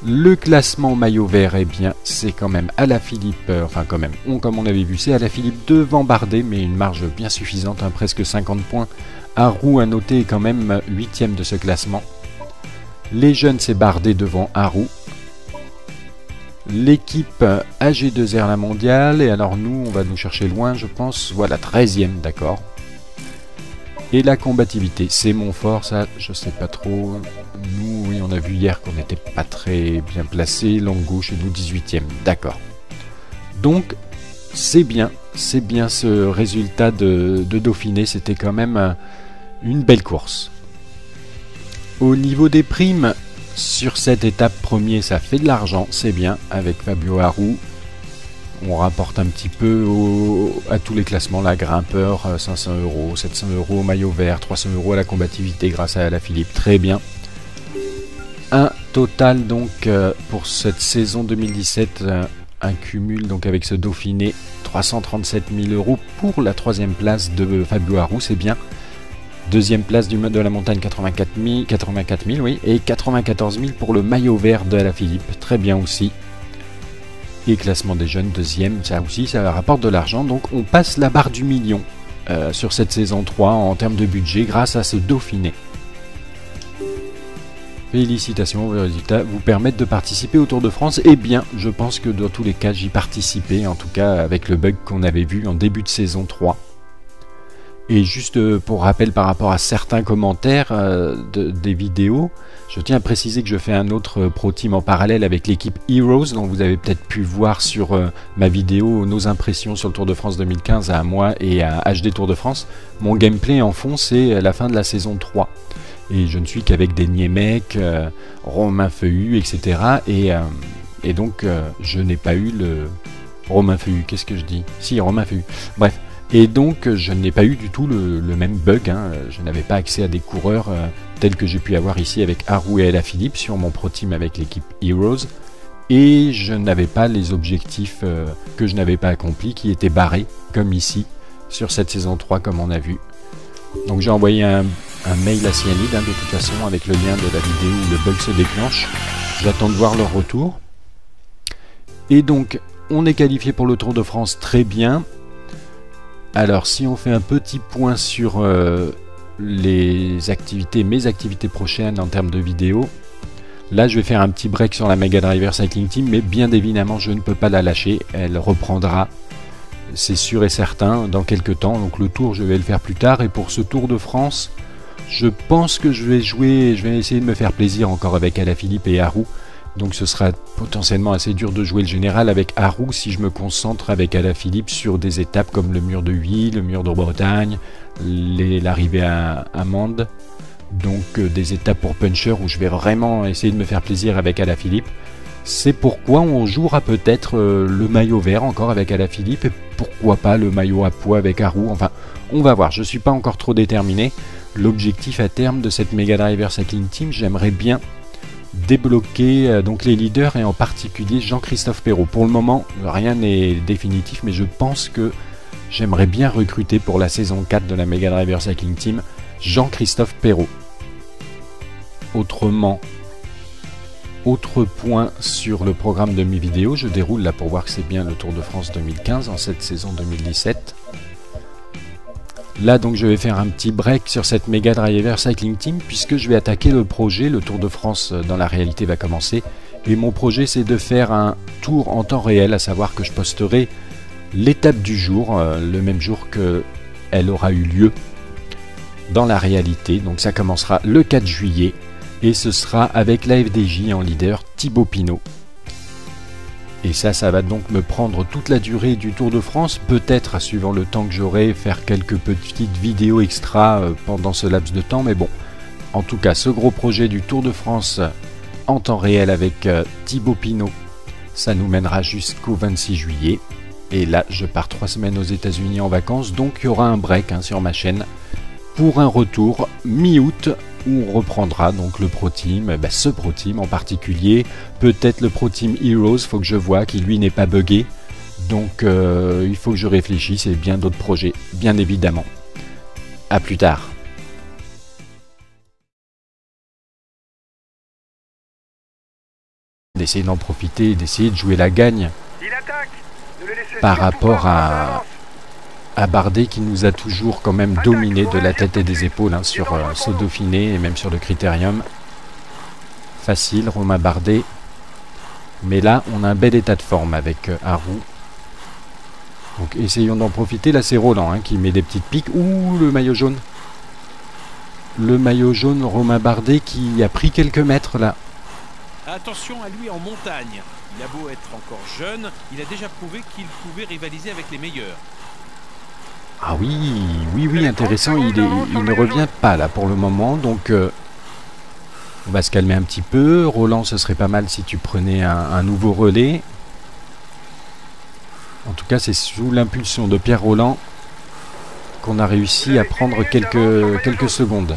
Le classement maillot vert, eh bien c'est quand même Alaphilippe, enfin quand même, comme on avait vu, c'est Alaphilippe devant Bardet, mais une marge bien suffisante, hein, presque 50 points. Arroux à noter est quand même 8e de ce classement. Les jeunes c'est Bardet devant Arroux. L'équipe AG2R la mondiale, et alors nous, on va nous chercher loin, je pense. Voilà, 13e, d'accord. Et la combativité, c'est mon fort, ça, je sais pas trop. Nous, oui, on a vu hier qu'on n'était pas très bien placé. Langue gauche et nous 18e, d'accord. Donc, c'est bien ce résultat de Dauphiné, c'était quand même une belle course. Au niveau des primes, sur cette étape premier, ça fait de l'argent, c'est bien, avec Fabio Arroux. On rapporte un petit peu à tous les classements, la grimpeur, 500 €, 700 € au maillot vert, 300 € à la combativité grâce à Alaphilippe, très bien. Un total donc pour cette saison 2017, un cumul donc avec ce Dauphiné, 337 000 € pour la 3e place de Fabio Arroux, c'est bien. 2e place de la montagne, 84 000 oui, et 94 000 pour le maillot vert de Alaphilippe, très bien aussi. Et classement des jeunes, 2e, ça aussi, ça rapporte de l'argent, donc on passe la barre du million sur cette saison 3 en termes de budget grâce à ce Dauphiné. Félicitations, vos résultats vous permettent de participer au Tour de France. Eh bien, je pense que dans tous les cas, j'y participais, en tout cas avec le bug qu'on avait vu en début de saison 3. Et juste pour rappel par rapport à certains commentaires des vidéos, je tiens à préciser que je fais un autre Pro Team en parallèle avec l'équipe Heroes, dont vous avez peut-être pu voir sur ma vidéo nos impressions sur le Tour de France 2015 à moi et à HD Tour de France. Mon gameplay en fond, c'est la fin de la saison 3. Et je ne suis qu'avec des Niemek, Romain Feuillu, etc. Et donc je n'ai pas eu le... Romain Feuillu, qu'est-ce que je dis? Si, Romain Feuillu. Bref. Et donc je n'ai pas eu du tout le même bug, hein. Je n'avais pas accès à des coureurs tels que j'ai pu avoir ici avec Arroux et Alaphilippe sur mon Pro Team avec l'équipe Heroes. Et je n'avais pas les objectifs que je n'avais pas accomplis qui étaient barrés, comme ici, sur cette saison 3 comme on a vu. Donc j'ai envoyé un mail à Cyanide, hein, de toute façon, avec le lien de la vidéo où le bug se déclenche. J'attends de voir leur retour. Et donc on est qualifié pour le Tour de France, très bien. Alors si on fait un petit point sur mes activités prochaines en termes de vidéos, là je vais faire un petit break sur la Mega Driver Cycling Team, mais bien évidemment je ne peux pas la lâcher, elle reprendra, c'est sûr et certain, dans quelques temps. Donc le tour je vais le faire plus tard, et pour ce Tour de France, je pense que je vais essayer de me faire plaisir encore avec Alaphilippe et Arroux. Donc ce sera potentiellement assez dur de jouer le général avec Arroux si je me concentre avec Alaphilippe sur des étapes comme le mur de Huy, le mur de Bretagne, l'arrivée à Mende. Donc des étapes pour puncher où je vais vraiment essayer de me faire plaisir avec Alaphilippe. C'est pourquoi on jouera peut-être le maillot vert encore avec Alaphilippe, et pourquoi pas le maillot à pois avec Arroux. Enfin, on va voir, je ne suis pas encore trop déterminé. L'objectif à terme de cette Mega Driver Cycling Team, j'aimerais bien débloquer donc les leaders, et en particulier Jean-Christophe Perrault. Pour le moment, rien n'est définitif, mais je pense que j'aimerais bien recruter pour la saison 4 de la Mega Driver Cycling Team Jean-Christophe Perrault. Autrement, autre point sur le programme de mes vidéos, je déroule là pour voir que c'est bien le Tour de France 2015 en cette saison 2017. Là donc je vais faire un petit break sur cette Mega Driver Cycling Team, puisque je vais attaquer le projet. Le Tour de France dans la réalité va commencer, et mon projet c'est de faire un tour en temps réel, à savoir que je posterai l'étape du jour, le même jour qu'elle aura eu lieu dans la réalité. Donc ça commencera le 4 juillet, et ce sera avec la FDJ en leader Thibaut Pinot. Et ça va donc me prendre toute la durée du Tour de France, peut-être, suivant le temps que j'aurai, faire quelques petites vidéos extra pendant ce laps de temps, mais bon. En tout cas, ce gros projet du Tour de France en temps réel avec Thibaut Pinot, ça nous mènera jusqu'au 26 juillet. Et là, je pars 3 semaines aux États-Unis en vacances, donc il y aura un break sur ma chaîne pour un retour mi-août où on reprendra donc le Pro Team, ce Pro Team en particulier, peut-être le Pro Team Heroes, faut que je vois qui lui n'est pas buggé, donc il faut que je réfléchisse et bien d'autres projets, bien évidemment. A plus tard. D'essayer d'en profiter, d'essayer de jouer la gagne par rapport à Bardet qui nous a toujours quand même dominé de la tête et des épaules sur ce Dauphiné et même sur le Critérium. Facile, Romain Bardet. Mais là, on a un bel état de forme avec Arroux. Donc essayons d'en profiter. Là, c'est Roland qui met des petites piques. Ouh, le maillot jaune. Le maillot jaune, Romain Bardet qui a pris quelques mètres là.
Attention à lui en montagne. Il a beau être encore jeune, il a déjà prouvé qu'il pouvait rivaliser avec les meilleurs.
Ah oui, intéressant, il ne revient pas là pour le moment, donc on va se calmer un petit peu. Roland, ce serait pas mal si tu prenais un nouveau relais. En tout cas, c'est sous l'impulsion de Pierre Roland qu'on a réussi à prendre quelques secondes.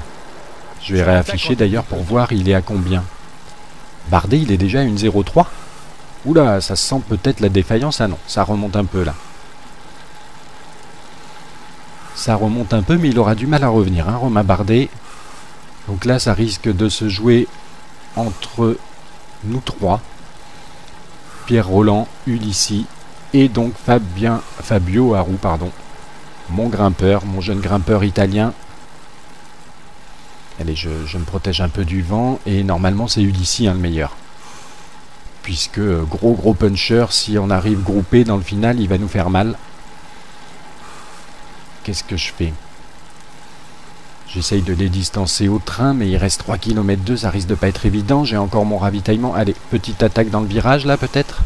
Je vais réafficher d'ailleurs pour voir il est à combien. Bardet, il est déjà à une 0,3. Oula, ça sent peut-être la défaillance. Ah non, ça remonte un peu là. Ça remonte un peu, mais il aura du mal à revenir, Romain Bardet. Donc là, ça risque de se jouer entre nous trois. Pierre Roland, Ulissi et donc Fabio Aru, pardon. Mon grimpeur, mon jeune grimpeur italien. Allez, je me protège un peu du vent. Et normalement, c'est Ulissi le meilleur. Puisque gros puncher, si on arrive groupé dans le final, il va nous faire mal. Qu'est-ce que je fais? J'essaye de les distancer au train, mais il reste 3 km 2, ça risque de pas être évident. J'ai encore mon ravitaillement. Allez, petite attaque dans le virage là peut-être.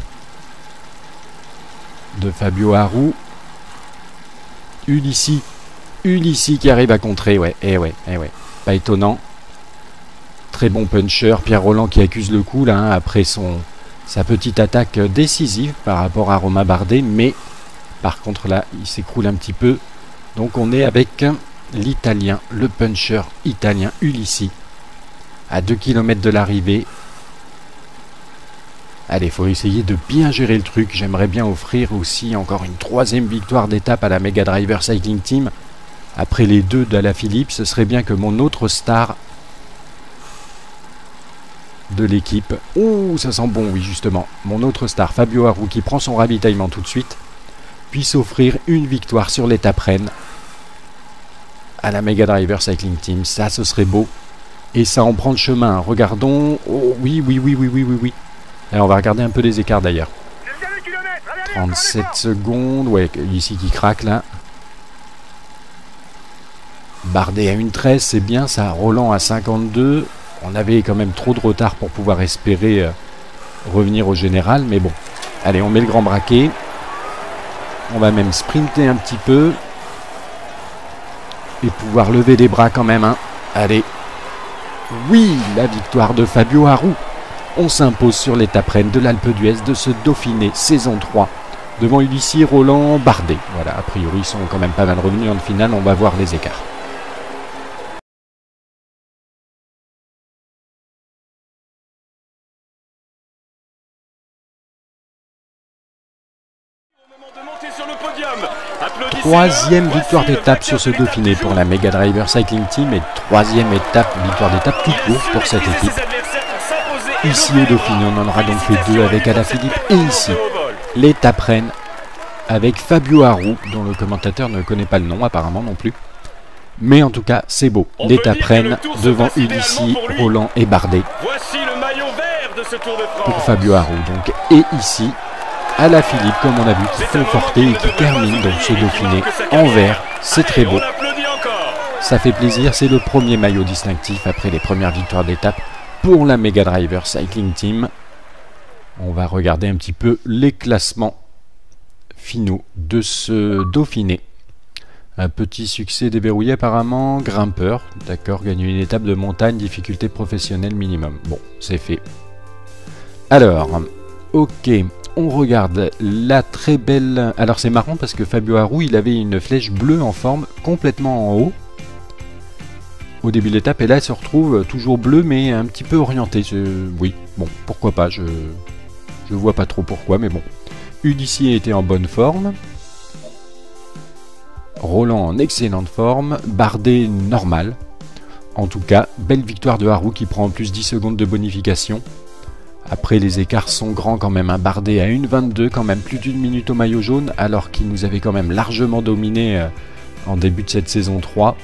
De Fabio Aru. Ulissi qui arrive à contrer, ouais. Pas étonnant. Très bon puncher. Pierre Roland qui accuse le coup là, après sa petite attaque décisive par rapport à Romain Bardet, mais par contre là, il s'écroule un petit peu. Donc on est avec l'Italien, le puncher italien Ulissi, à 2 km de l'arrivée. Allez, il faut essayer de bien gérer le truc. J'aimerais bien offrir aussi encore une 3e victoire d'étape à la Mega Driver Cycling Team. Après les 2 d'Alaphilippe, ce serait bien que mon autre star de l'équipe, ouh, ça sent bon, oui, justement, mon autre star, Fabio Aru, qui prend son ravitaillement tout de suite, puisse offrir une victoire sur l'étape Rennes à la Mega Driver Cycling Team. Ça, ce serait beau. Et ça en prend le chemin. Regardons. Oh, oui. Alors, on va regarder un peu les écarts d'ailleurs. 37 secondes. Ouais, ici qui craque là. Bardet à 1,13, c'est bien ça. Roland à 52. On avait quand même trop de retard pour pouvoir espérer revenir au général. Mais bon. Allez, on met le grand braquet. On va même sprinter un petit peu. Et pouvoir lever les bras quand même. Allez. Oui, la victoire de Fabio Aru. On s'impose sur l'étape Rennes de l'Alpe d'Huez de ce Dauphiné saison 3. Devant Ulissi, Roland, Bardet. Voilà, a priori, ils sont quand même pas mal revenus en finale. On va voir les écarts. Troisième victoire d'étape sur ce Dauphiné pour la Mega Driver Cycling Team et 3e victoire d'étape tout court pour cette équipe. Ici au Dauphiné, on en aura donc fait 2 avec Alaphilippe et ici l'étape Rennes avec Fabio Aru, dont le commentateur ne connaît pas le nom apparemment non plus. Mais en tout cas, c'est beau. L'étape Rennes devant Ulissi, Roland et Bardet. Pour Fabio Aru donc. Et ici, Alaphilippe, comme on a vu, qui conforté et qui termine donc ce Dauphiné en vert. C'est très beau. Ça fait plaisir, c'est le premier maillot distinctif après les premières victoires d'étape pour la Mega Driver Cycling Team. On va regarder un petit peu les classements finaux de ce Dauphiné. Un petit succès déverrouillé apparemment, grimpeur, d'accord, gagne une étape de montagne, difficulté professionnelle minimum. Bon, c'est fait. Alors, ok, on regarde la très belle... Alors c'est marrant parce que Fabio Aru, il avait une flèche bleue en forme complètement en haut au début de l'étape, et là elle se retrouve toujours bleue mais un petit peu orientée. Oui, bon, pourquoi pas, je vois pas trop pourquoi, mais bon. Ulissi était en bonne forme. Roland en excellente forme. Bardet normal. En tout cas, belle victoire de Aru qui prend en plus 10 secondes de bonification. Après, les écarts sont grands quand même. Bardet à 1,22, quand même plus d'une minute au maillot jaune, alors qu'il nous avait quand même largement dominé en début de cette saison 3.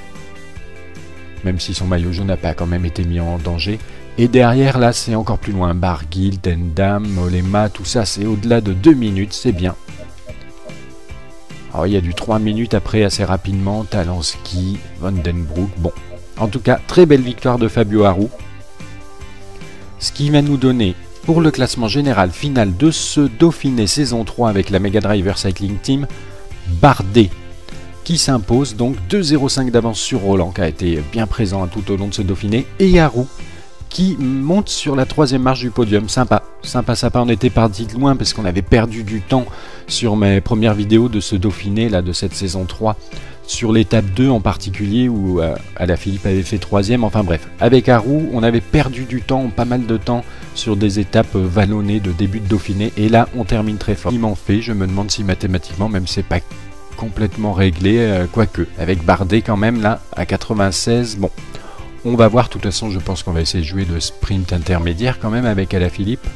Même si son maillot jaune n'a pas quand même été mis en danger. Et derrière, là, c'est encore plus loin. Barguil, Tendam, Mollema, tout ça, c'est au-delà de 2 minutes, c'est bien. Alors, il y a du 3 minutes après, assez rapidement. Talansky, Vandenbroek. Bon, en tout cas, très belle victoire de Fabio Aru. Ce qui va nous donner, pour le classement général final de ce Dauphiné saison 3 avec la Mega Driver Cycling Team, Bardet qui s'impose, donc 2,05 d'avance sur Roland, qui a été bien présent tout au long de ce Dauphiné, et Aru qui monte sur la 3e marche du podium. Sympa, sympa, sympa. On était parti de loin parce qu'on avait perdu du temps sur mes premières vidéos de ce Dauphiné, là, de cette saison 3, sur l'étape 2 en particulier, où Alaphilippe avait fait 3e. Enfin bref, avec Aru, on avait perdu du temps, pas mal de temps, sur des étapes vallonnées de début de Dauphiné, et là, on termine très fort. Il m'en fait, je me demande si mathématiquement, même c'est pas complètement réglé, quoique, avec Bardet quand même, là, à 96, bon... On va voir, de toute façon je pense qu'on va essayer de jouer le sprint intermédiaire quand même avec Alaphilippe.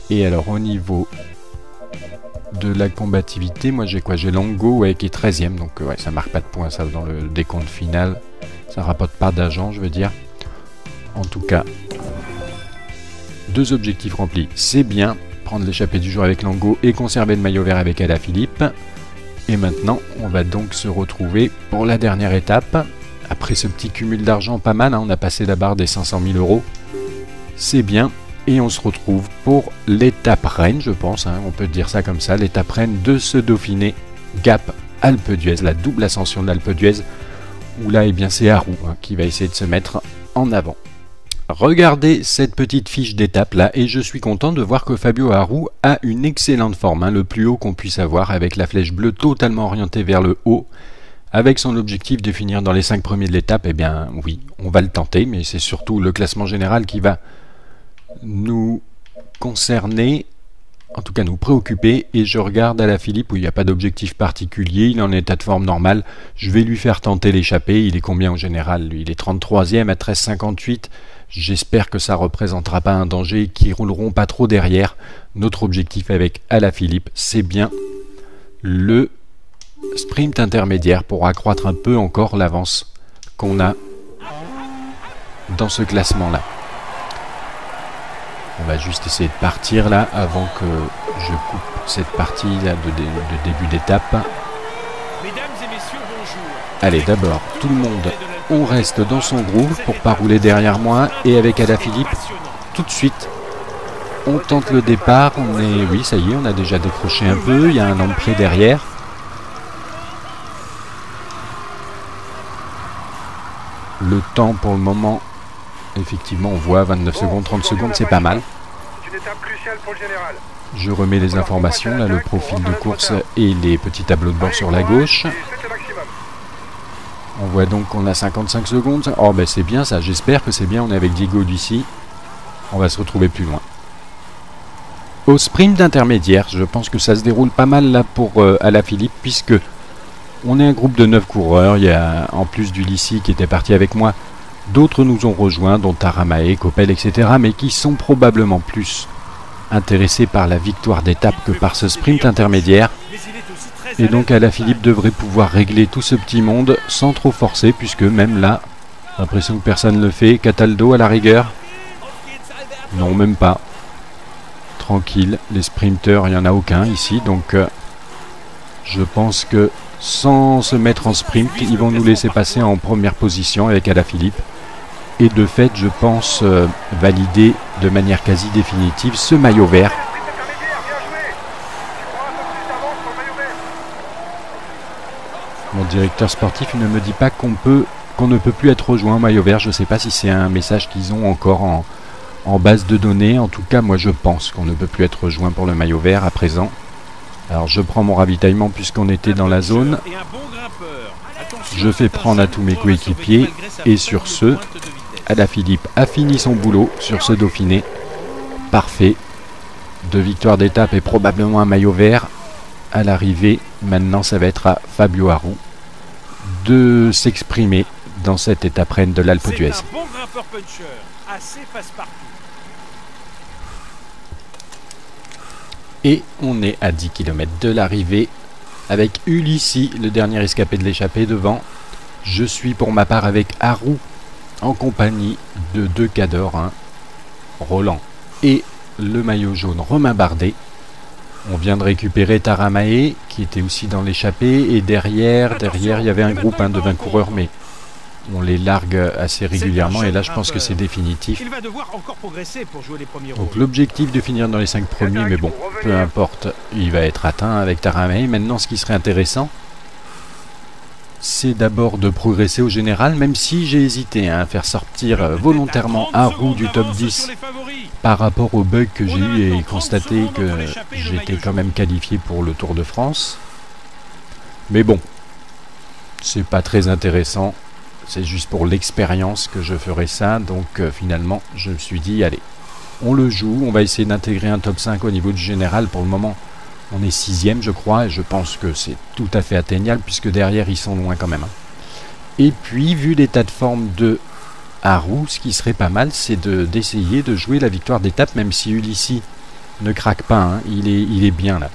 Et alors au niveau de la combativité, moi j'ai quoi? J'ai Longo, ouais, qui est 13e, donc ouais, ça marque pas de points ça dans le décompte final. Ça rapporte pas d'argent, je veux dire. En tout cas, 2 objectifs remplis, c'est bien. Prendre l'échappée du jour avec Longo et conserver le maillot vert avec Alaphilippe. Et maintenant, on va donc se retrouver pour la dernière étape. Après ce petit cumul d'argent pas mal, hein, on a passé la barre des 500 000 €. C'est bien. Et on se retrouve pour l'étape reine, je pense, hein, on peut dire ça comme ça, l'étape reine de ce Dauphiné Gap Alpe d'Huez, la double ascension de l'Alpe d'Huez, où là, eh bien, c'est Aru qui va essayer de se mettre en avant. Regardez cette petite fiche d'étape là, et je suis content de voir que Fabio Aru a une excellente forme, hein, le plus haut qu'on puisse avoir, avec la flèche bleue totalement orientée vers le haut, avec son objectif de finir dans les 5 premiers de l'étape. Eh bien oui, on va le tenter, mais c'est surtout le classement général qui va nous concerner, en tout cas nous préoccuper. Et je regarde Alaphilippe où il n'y a pas d'objectif particulier, il est en état de forme normal, je vais lui faire tenter l'échappée. Il est combien en général lui? Il est 33e à 13,58. J'espère que ça ne représentera pas un danger et qu'ils ne rouleront pas trop derrière. Notre objectif avec Alaphilippe, c'est bien le sprint intermédiaire pour accroître un peu encore l'avance qu'on a dans ce classement-là. On va juste essayer de partir là avant que je coupe cette partie-là de début d'étape.
Mesdames et messieurs, bonjour.
Allez, d'abord, tout le monde... On reste dans son groove pour pas rouler derrière moi, et avec Alaphilippe, tout de suite, on tente le départ. On est, oui, ça y est, on a déjà décroché un peu. Il y a un Lampré derrière. Le temps pour le moment, effectivement, on voit 29 secondes, 30 secondes, c'est pas mal. Je remets les informations, là, le profil de course et les petits tableaux de bord sur la gauche. On voit donc qu'on a 55 secondes. Oh ben c'est bien ça, j'espère que c'est bien. On est avec Diego d'ici. On va se retrouver plus loin. Au sprint intermédiaire, je pense que ça se déroule pas mal là pour Alaphilippe, puisque on est un groupe de 9 coureurs. Il y a en plus d'Ulissi qui était parti avec moi, d'autres nous ont rejoints, dont Taramae, Coppel, etc. mais qui sont probablement plus intéressés par la victoire d'étape que par ce sprint intermédiaire. Et donc Alaphilippe devrait pouvoir régler tout ce petit monde sans trop forcer, puisque même là, j'ai l'impression que personne ne le fait. Cataldo à la rigueur? Non, même pas. Tranquille, les sprinteurs, il n'y en a aucun ici, donc je pense que sans se mettre en sprint, ils vont nous laisser passer en première position avec Alaphilippe. et de fait je pense valider de manière quasi définitive ce maillot vert. Mon directeur sportif ne me dit pas qu'on ne peut plus être rejoint en maillot vert. Je ne sais pas si c'est un message qu'ils ont encore en base de données. En tout cas, moi je pense qu'on ne peut plus être rejoint pour le maillot vert à présent. Alors je prends mon ravitaillement puisqu'on était dans la zone. Je fais prendre à tous mes coéquipiers. Et sur ce, Alaphilippe a fini son boulot sur ce Dauphiné. Parfait. 2 victoires d'étape et probablement un maillot vert à l'arrivée. Maintenant, ça va être à Fabio Aru de s'exprimer dans cette étape reine de l'Alpe d'Huez.
C'est un bon grimpeur puncher, assez passe-partout.
Et on est à 10 km de l'arrivée avec Ulissi, le dernier escapé de l'échappée devant. Je suis pour ma part avec Aru en compagnie de 2 cadors, hein, Roland et le maillot jaune Romain Bardet. On vient de récupérer Taramae qui était aussi dans l'échappée et derrière il y avait un groupe de 20 coureurs mais on les largue assez régulièrement et là je pense que c'est définitif.
Il va devoir encore progresser pour jouer les premiers
Donc l'objectif de finir dans les 5 premiers, mais bon, peu importe, il va être atteint avec Taramae. Maintenant ce qui serait intéressant, c'est d'abord de progresser au général, même si j'ai hésité à faire sortir volontairement Aru du top 10 par rapport au bug que j'ai eu et constaté que j'étais quand même qualifié pour le Tour de France. Mais bon, c'est pas très intéressant, c'est juste pour l'expérience que je ferai ça, donc finalement je me suis dit allez, on le joue, on va essayer d'intégrer un top 5 au niveau du général. Pour le moment on est 6e je crois et je pense que c'est tout à fait atteignable puisque derrière ils sont loin quand même. Et puis vu l'état de forme de Aru, ce qui serait pas mal c'est d'essayer de jouer la victoire d'étape même si Ulissi ne craque pas, hein. Il est bien là.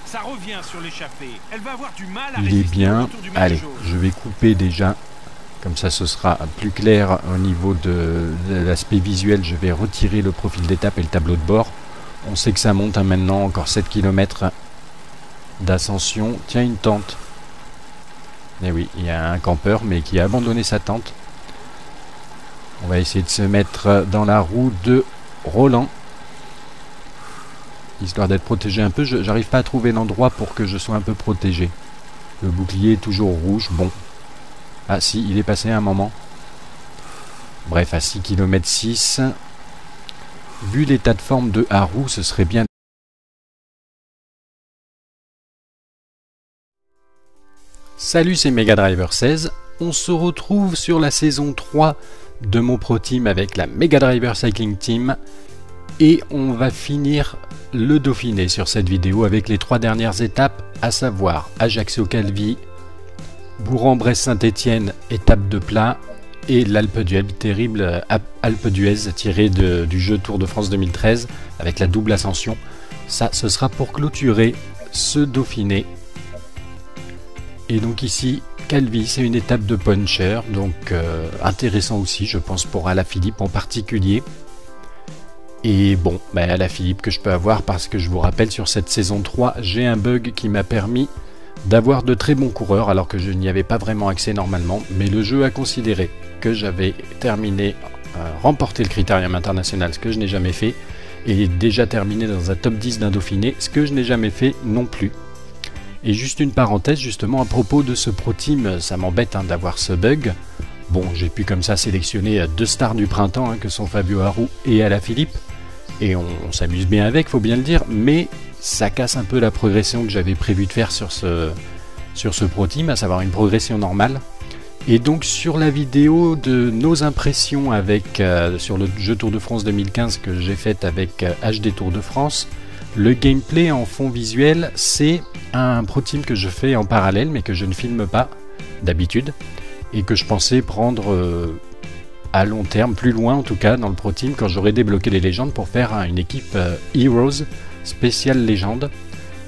Ça revient sur l'échappée. Elle va avoir du mal à
il est bien. Allez, je vais couper déjà. Comme ça, ce sera plus clair au niveau de l'aspect visuel. Je vais retirer le profil d'étape et le tableau de bord. On sait que ça monte maintenant, encore 7 km d'ascension. Tiens, une tente. Eh oui, il y a un campeur, mais qui a abandonné sa tente. On va essayer de se mettre dans la roue de Roland. Histoire d'être protégé un peu. J'arrive pas à trouver l'endroit pour que je sois un peu protégé. Le bouclier est toujours rouge. Bon. Ah si, il est passé à un moment. Bref, à 6 km 6. Vu l'état de forme de Aru, ce serait bien. Salut, c'est Mega Driver 16. On se retrouve sur la saison 3 de mon Pro Team avec la Mega Driver Cycling Team. Et on va finir le Dauphiné sur cette vidéo avec les 3 dernières étapes, à savoir Ajaccio-Calvi, Bourg-en-Bresse-Saint-Étienne, étape de plat, et l'Alpe d'Huez, terrible Alpe d'Huez tiré du jeu Tour de France 2013 avec la double ascension. Ça, ce sera pour clôturer ce Dauphiné. Et donc ici, Calvi, c'est une étape de puncher, donc intéressant aussi, je pense, pour Alaphilippe en particulier. Et bon, Alaphilippe que je peux avoir parce que je vous rappelle, sur cette saison 3, j'ai un bug qui m'a permis d'avoir de très bons coureurs alors que je n'y avais pas vraiment accès normalement, mais le jeu a considéré que j'avais terminé, remporté le critérium international, ce que je n'ai jamais fait, et déjà terminé dans un top 10 d'un Dauphiné, ce que je n'ai jamais fait non plus. Et juste une parenthèse justement à propos de ce Pro Team, ça m'embête d'avoir ce bug. Bon, j'ai pu comme ça sélectionner 2 stars du printemps que sont Fabio Aru et Alaphilippe, et on s'amuse bien avec, faut bien le dire, mais ça casse un peu la progression que j'avais prévu de faire sur ce Pro Team, à savoir une progression normale. Et donc sur la vidéo de nos impressions avec sur le jeu Tour de France 2015 que j'ai fait avec HD Tour de France, le gameplay en fond visuel, c'est un Pro Team que je fais en parallèle mais que je ne filme pas d'habitude et que je pensais prendre à long terme, plus loin en tout cas dans le Pro Team quand j'aurai débloqué les légendes pour faire une équipe Heroes spéciale légende.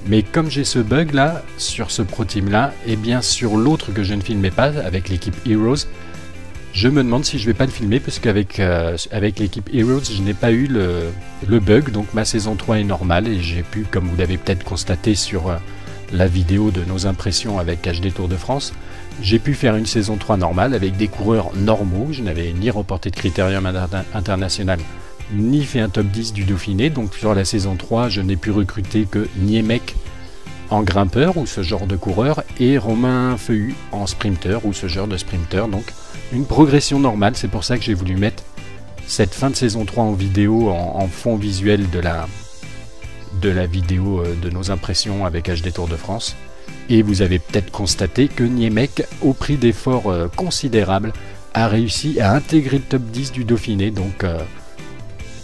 Mais comme j'ai ce bug là sur ce Pro Team là, et bien sur l'autre que je ne filmais pas avec l'équipe Heroes, je me demande si je vais pas le filmer parce qu'avec avec l'équipe Heroes je n'ai pas eu le bug, donc ma saison 3 est normale et j'ai pu, comme vous l'avez peut-être constaté sur la vidéo de nos impressions avec HD Tour de France, J'ai pu faire une saison 3 normale avec des coureurs normaux. Je n'avais ni remporté de critérium international, ni fait un top 10 du Dauphiné. Donc sur la saison 3, je n'ai pu recruter que Niemek en grimpeur ou ce genre de coureur et Romain Feuillu en sprinter ou ce genre de sprinter. Donc une progression normale. C'est pour ça que j'ai voulu mettre cette fin de saison 3 en vidéo, en fond visuel de la vidéo de nos impressions avec HD Tour de France. Et vous avez peut-être constaté que Niemek, au prix d'efforts considérables, a réussi à intégrer le top 10 du Dauphiné. Donc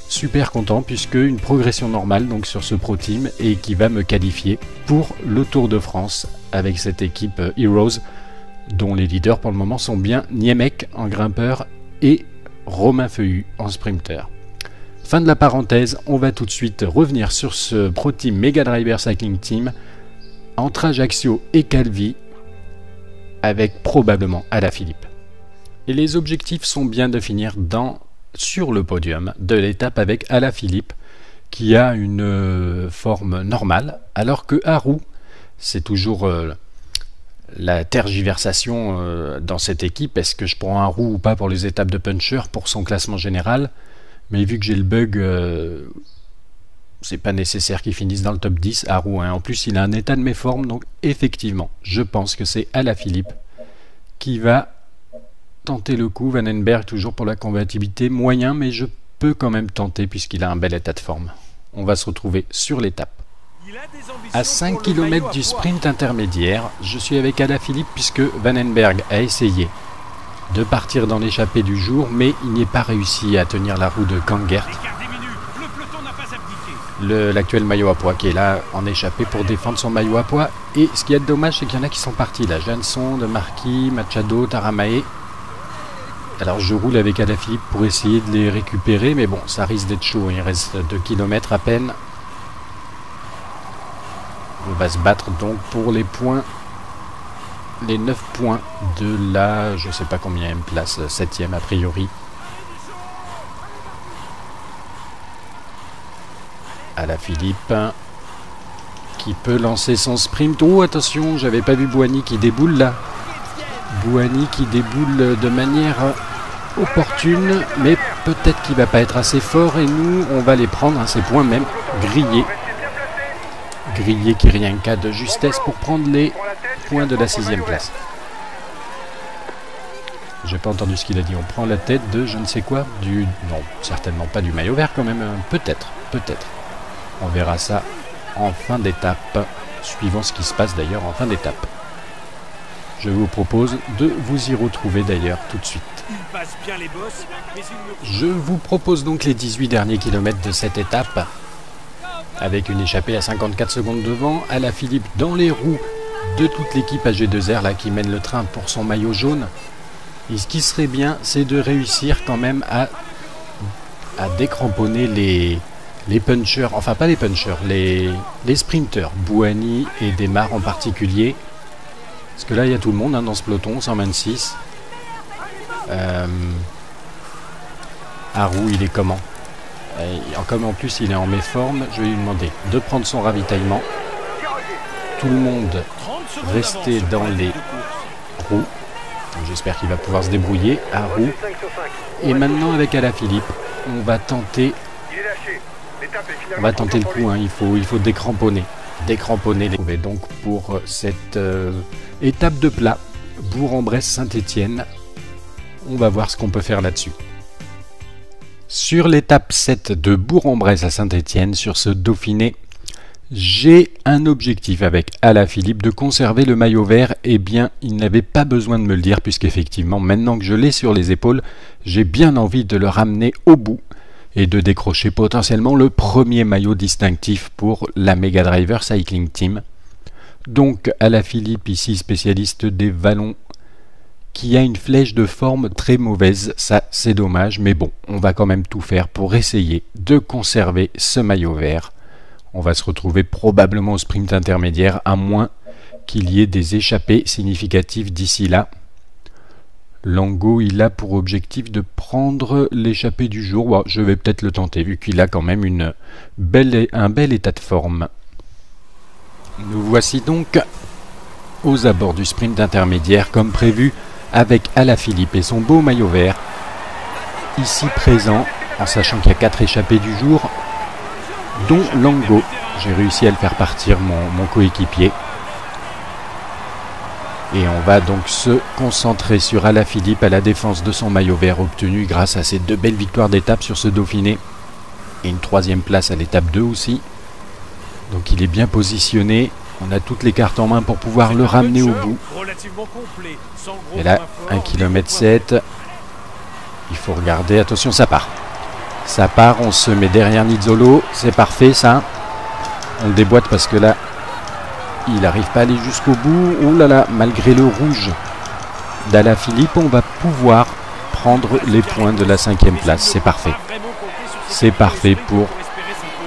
super content puisque une progression normale donc sur ce Pro Team et qui va me qualifier pour le Tour de France avec cette équipe Heroes dont les leaders pour le moment sont bien Niemek en grimpeur et Romain Feuillu en sprinter. Fin de la parenthèse, on va tout de suite revenir sur ce Pro Team Mega Driver Cycling Team entre Ajaccio et Calvi avec probablement Alaphilippe. Et les objectifs sont bien de finir sur le podium de l'étape avec Alaphilippe qui a une forme normale alors que Haru, c'est toujours la tergiversation dans cette équipe. Est-ce que je prends Haru ou pas pour les étapes de puncher pour son classement général? Mais vu que j'ai le bug, c'est pas nécessaire qu'il finisse dans le top 10, Haru. En plus, il a un état de méforme, donc effectivement, je pense que c'est Alaphilippe qui va tenter le coup. Vandenberg, toujours pour la combativité, moyen, mais je peux quand même tenter puisqu'il a un bel état de forme. On va se retrouver sur l'étape. À 5 km du sprint intermédiaire, je suis avec Alaphilippe puisque Vandenberg a essayé de partir dans l'échappée du jour, mais il n'y est pas réussi à tenir la roue de Kangert, l'actuel maillot à pois qui est là en échappée pour défendre son maillot à pois. Et ce qui est dommage, c'est qu'il y en a qui sont partis là. Jansson, De Marquis, Machado, Taramae. Alors je roule avec Alaphilippe pour essayer de les récupérer, mais bon, ça risque d'être chaud. Il reste 2 km à peine. On va se battre donc pour les points, les 9 points de la, je sais pas combien place, 7ème a priori. Alaphilippe qui peut lancer son sprint. Oh attention, j'avais pas vu Bouhanni qui déboule là. Bouhanni qui déboule de manière opportune, mais peut-être qu'il va pas être assez fort et nous on va les prendre, ces points même grillés. Grillé qui rien qu'à de justesse pour prendre les points de la 6ème place. J'ai pas entendu ce qu'il a dit. On prend la tête de je ne sais quoi, non, certainement pas du maillot vert quand même. Peut-être. On verra ça en fin d'étape, suivant ce qui se passe d'ailleurs en fin d'étape. Je vous propose de vous y retrouver d'ailleurs tout de suite. Je vous propose donc les 18 derniers kilomètres de cette étape. Avec une échappée à 54 secondes devant, Alaphilippe dans les roues de toute l'équipe AG2R là, qui mène le train pour son maillot jaune. Et ce qui serait bien, c'est de réussir quand même à décramponner les punchers, enfin pas les punchers, les sprinters, Bouhanni et Desmar en particulier. Parce que là, il y a tout le monde dans ce peloton, 126. Haru, il est comment? Comme en plus il est en méforme, je vais lui demander de prendre son ravitaillement. Tout le monde rester dans les roues. J'espère qu'il va pouvoir se débrouiller. Haru. Et maintenant avec Alaphilippe, on va tenter le coup. Il faut décramponner. Décramponner les. Et donc pour cette étape de plat, Bourg-en-Bresse-Saint-Étienne, on va voir ce qu'on peut faire là-dessus. Sur l'étape 7 de Bourg-en-Bresse à Saint-Étienne, sur ce Dauphiné, j'ai un objectif avec Alaphilippe de conserver le maillot vert. Eh bien, il n'avait pas besoin de me le dire puisqu'effectivement, maintenant que je l'ai sur les épaules, j'ai bien envie de le ramener au bout et de décrocher potentiellement le premier maillot distinctif pour la Mega Driver Cycling Team. Donc Alaphilippe, ici spécialiste des vallons, qui a une flèche de forme très mauvaise, ça c'est dommage, mais bon, on va quand même tout faire pour essayer de conserver ce maillot vert. On va se retrouver probablement au sprint intermédiaire, à moins qu'il y ait des échappées significatives d'ici là. Lango, il a pour objectif de prendre l'échappée du jour. Bon, je vais peut-être le tenter, vu qu'il a quand même un bel état de forme. Nous voici donc aux abords du sprint intermédiaire comme prévu avec Alaphilippe et son beau maillot vert. Ici présent, en sachant qu'il y a 4 échappés du jour, dont Lango. J'ai réussi à le faire partir, mon coéquipier. Et on va donc se concentrer sur Alaphilippe à la défense de son maillot vert obtenu grâce à ses 2 belles victoires d'étape sur ce Dauphiné. Et une 3e place à l'étape 2 aussi. Donc il est bien positionné. On a toutes les cartes en main pour pouvoir le ramener au bout. Et là, 1,7 km. Il faut regarder. Attention, ça part. Ça part, on se met derrière Nizzolo. C'est parfait ça. On le déboîte parce que là, il n'arrive pas à aller jusqu'au bout. Oh là là, malgré le rouge d'Alaphilippe, on va pouvoir prendre les points de la 5e place. C'est parfait. C'est parfait pour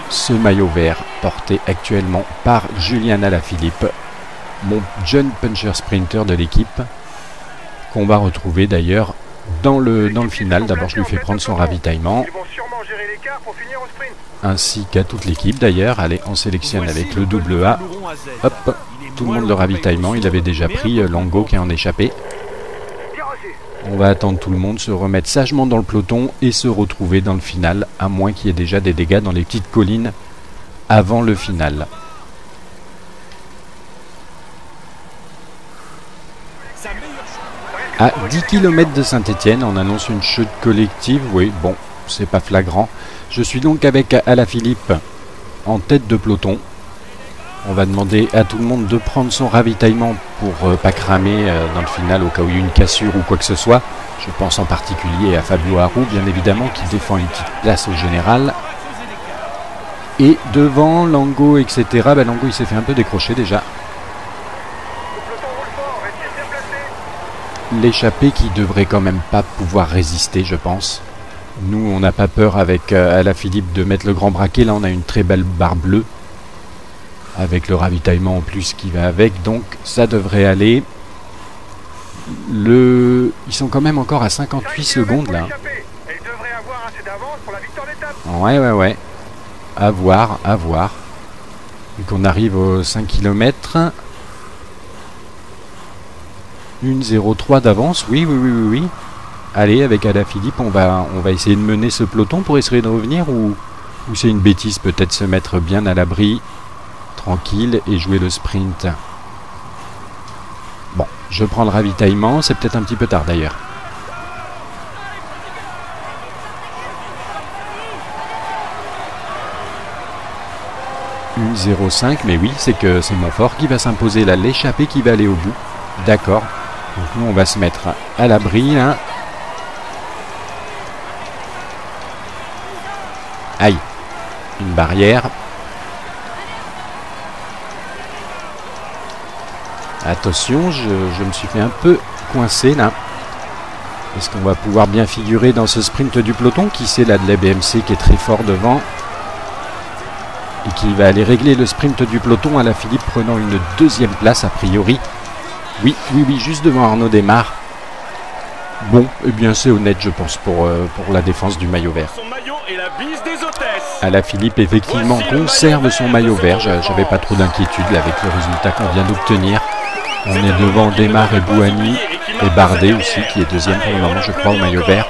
ce maillot vert porté actuellement par Julian Alaphilippe, mon jeune puncher sprinter de l'équipe, qu'on va retrouver d'ailleurs dans le final. D'abord, je lui fais prendre son ravitaillement, ainsi qu'à toute l'équipe d'ailleurs. Allez, on sélectionne avec le double A. Hop, tout le monde le ravitaillement. Il avait déjà pris Lango qui en échappé. On va attendre tout le monde se remettre sagement dans le peloton et se retrouver dans le final, à moins qu'il y ait déjà des dégâts dans les petites collines avant le final. À 10 km de Saint-Étienne, on annonce une chute collective. Oui, bon, c'est pas flagrant. Je suis donc avec Alaphilippe en tête de peloton. On va demander à tout le monde de prendre son ravitaillement pour pas cramer dans le final au cas où il y a une cassure ou quoi que ce soit. Je pense en particulier à Fabio Aru, bien évidemment, qui défend une petite place au général. Et devant Lango, etc. Bah, Lango, il s'est fait un peu décrocher déjà. L'échappée qui devrait quand même pas pouvoir résister, je pense. Nous, on n'a pas peur avec Alaphilippe de mettre le grand braquet. Là, on a une très belle barre bleue, avec le ravitaillement en plus qui va avec, donc ça devrait aller. Ils sont quand même encore à 58 secondes là. Ouais. À voir. Vu qu'on arrive aux 5 km. 1,03 d'avance, oui. Allez, avec Alaphilippe, on va essayer de mener ce peloton pour essayer de revenir, ou c'est une bêtise peut-être se mettre bien à l'abri, tranquille, et jouer le sprint. Bon, je prends le ravitaillement, c'est peut-être un petit peu tard d'ailleurs. Une 0,5, mais oui, c'est que c'est Montfort qui va s'imposer là, l'échappée qui va aller au bout. D'accord. Donc nous, on va se mettre à l'abri là. Aïe, une barrière. Attention, je me suis fait un peu coincé là. Est-ce qu'on va pouvoir bien figurer dans ce sprint du peloton? Qui c'est là de la BMC qui est très fort devant et qui va aller régler le sprint du peloton. Alaphilippe prenant une 2e place a priori. Oui, juste devant Arnaud Démare. Bon, eh bien c'est honnête je pense pour la défense du maillot vert. Alaphilippe effectivement conserve son maillot vert. J'avais pas trop d'inquiétude avec le résultat qu'on vient d'obtenir. On est devant Démare et Bouhanni et Bardet aussi qui est 2e pour le moment je crois au maillot vert.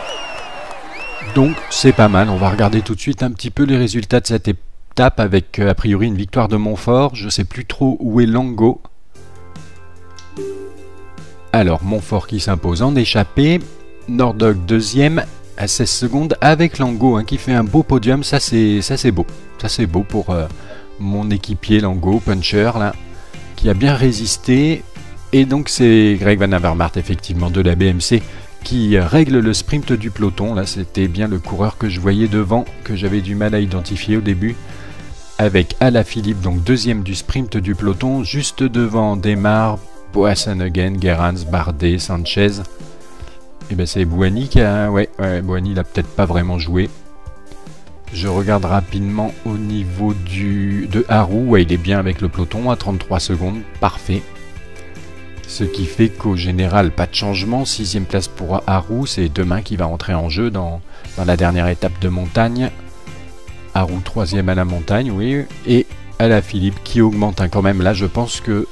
Donc c'est pas mal. On va regarder tout de suite un petit peu les résultats de cette étape avec a priori une victoire de Montfort. Je sais plus trop où est Lango. Alors, Montfort qui s'impose en échappée. Nordog 2e à 16 secondes avec Lango qui fait un beau podium. Ça c'est beau. Ça c'est beau pour mon équipier Lango, puncher là, qui a bien résisté. Et donc c'est Greg Van Avermaet effectivement de la BMC qui règle le sprint du peloton. Là c'était bien le coureur que je voyais devant, que j'avais du mal à identifier au début. Avec Alaphilippe, donc 2e du sprint du peloton, juste devant Démare, Boasson-Hagen, Gerrans, Bardet, Sanchez. Et ben c'est Bouhanni qui a... Ouais, Bouhanni il a peut-être pas vraiment joué. Je regarde rapidement au niveau de Aru. Ouais, il est bien avec le peloton à 33 secondes. Parfait. Ce qui fait qu'au général, pas de changement. 6e place pour Aru. C'est demain qui va entrer en jeu dans la dernière étape de montagne. Aru 3e à la montagne, oui. Et Alaphilippe qui augmente quand même. Là, je pense que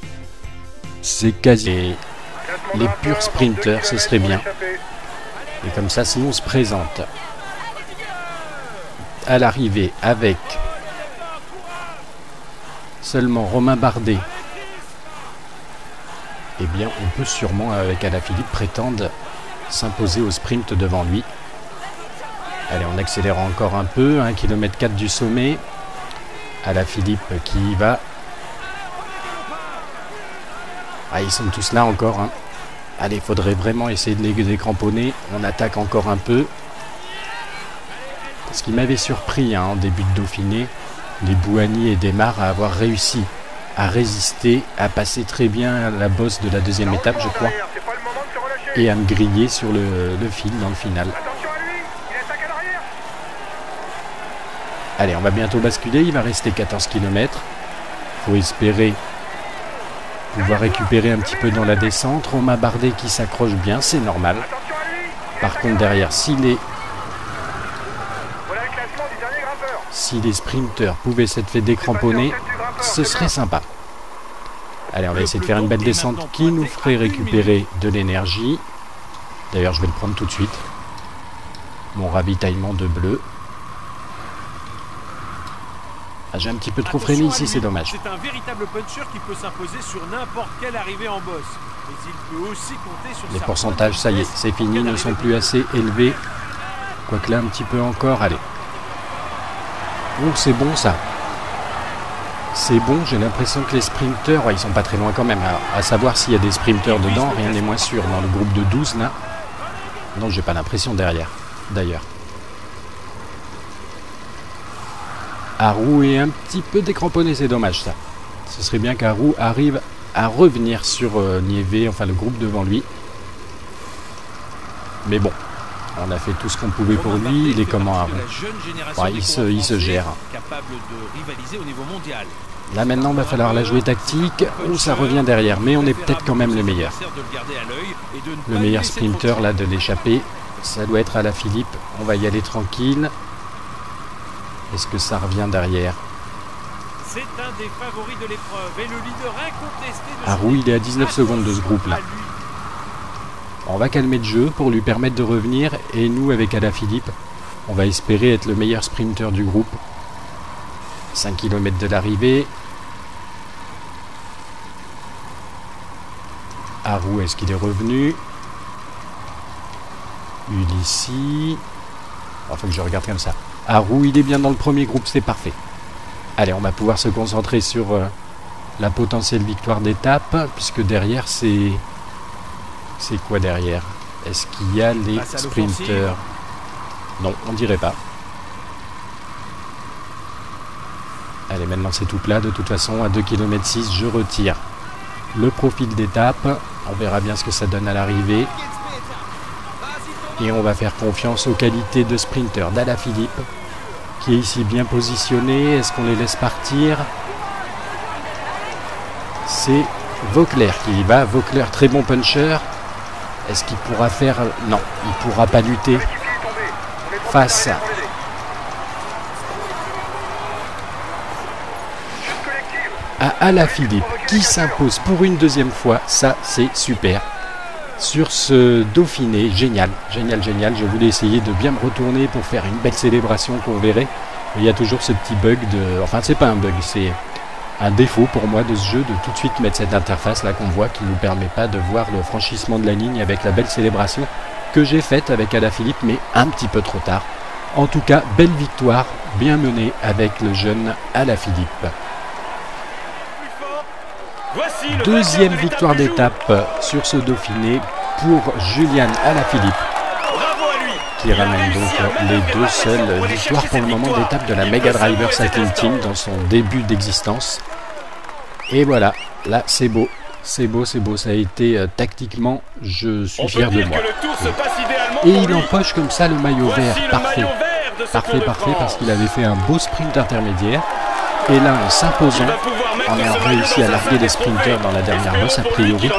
c'est quasi les purs sprinters, ce serait bien. Et comme ça, si on se présente à l'arrivée avec seulement Romain Bardet, eh bien on peut sûrement avec Alaphilippe prétendre s'imposer au sprint devant lui. Allez, on accélère encore un peu, 1,4 km du sommet. Alaphilippe qui y va. Ah, ils sont tous là encore, hein. Allez, il faudrait vraiment essayer de les décramponner. On attaque encore un peu. Ce qui m'avait surpris en début de Dauphiné, les Bouhanni et Desmar à avoir réussi à résister, à passer très bien la bosse de la deuxième étape, je crois, et à me griller sur le fil dans le final. Allez, on va bientôt basculer, il va rester 14 km. Il faut espérer pouvoir récupérer un petit peu dans la descente. Romain Bardet qui s'accroche bien, c'est normal. Par contre, derrière, si les sprinteurs pouvaient s'être fait décramponner, ce serait sympa. Allez, on va essayer de faire une belle descente qui nous ferait récupérer de l'énergie. D'ailleurs, je vais le prendre tout de suite. Mon ravitaillement de bleu. Ah, j'ai un petit peu trop freiné ici, c'est dommage.
C'est un véritable puncher qui peut s'imposer sur n'importe quelle arrivée en bosse. Mais il peut aussi compter sur
les pourcentages, ça y est, c'est fini, ne sont plus assez élevés. Quoique là, un petit peu encore, allez. Oh, c'est bon ça. C'est bon, j'ai l'impression que les sprinteurs, ouais, ils sont pas très loin quand même. À savoir s'il y a des sprinteurs dedans, rien n'est moins sûr. Dans le groupe de 12 là. Non, j'ai pas l'impression derrière, d'ailleurs. Arou est un petit peu décramponné, c'est dommage ça. Ce serait bien qu'Arou arrive à revenir sur Niévé, enfin le groupe devant lui. Mais bon, on a fait tout ce qu'on pouvait pour lui. Il est comment, Arou? Ouais, il se gère. Là maintenant, il va falloir la jouer tactique ou ça revient derrière. Mais on est peut-être quand même le meilleur. Le meilleur sprinter là de l'échappée. Ça doit être Alaphilippe. On va y aller tranquille. Est-ce que ça revient derrière?
C'est un des favoris de l'épreuve et le leader incontesté de
Arou, il est à 19 secondes de ce groupe-là. On va calmer le jeu pour lui permettre de revenir. Et nous, avec Alaphilippe, on va espérer être le meilleur sprinter du groupe. 5 km de l'arrivée. Arou, est-ce qu'il est revenu? Ulissi. Il faut que je regarde comme ça. Arou, il est bien dans le premier groupe, c'est parfait. Allez, on va pouvoir se concentrer sur la potentielle victoire d'étape, puisque derrière, c'est quoi derrière? Est-ce qu'il y a les sprinteurs? Non, on dirait pas. Allez, maintenant c'est tout plat. De toute façon, à 2,6 km, je retire le profil d'étape. On verra bien ce que ça donne à l'arrivée. Et on va faire confiance aux qualités de sprinter d'Alaphilippe, qui est ici bien positionné. Est-ce qu'on les laisse partir? C'est Vauclair qui y va. Vauclair, très bon puncher. Est-ce qu'il pourra faire... Non, il ne pourra pas lutter face à Alaphilippe, qui s'impose pour une deuxième fois. Ça, c'est super. Sur ce Dauphiné, génial, génial, génial. Je voulais essayer de bien me retourner pour faire une belle célébration qu'on verrait. Mais il y a toujours ce petit bug de... Enfin, c'est pas un bug, c'est un défaut pour moi de ce jeu, de tout de suite mettre cette interface là qu'on voit qui ne nous permet pas de voir le franchissement de la ligne avec la belle célébration que j'ai faite avec Alaphilippe, mais un petit peu trop tard. En tout cas, belle victoire, bien menée avec le jeune Alaphilippe. Deuxième victoire d'étape sur ce Dauphiné pour Julian Alaphilippe, qui ramène donc les deux seules victoires pour le moment d'étape de la Mega Driver Cycling Team dans son début d'existence. Et voilà, là c'est beau, c'est beau, c'est beau, ça a été tactiquement, je suis fier de moi. Et il empoche comme ça le maillot vert, parfait, parfait, parfait, parce qu'il avait fait un beau sprint intermédiaire. Et là, en s'imposant, on a réussi à larguer les sprinters dans la dernière bosse, a priori.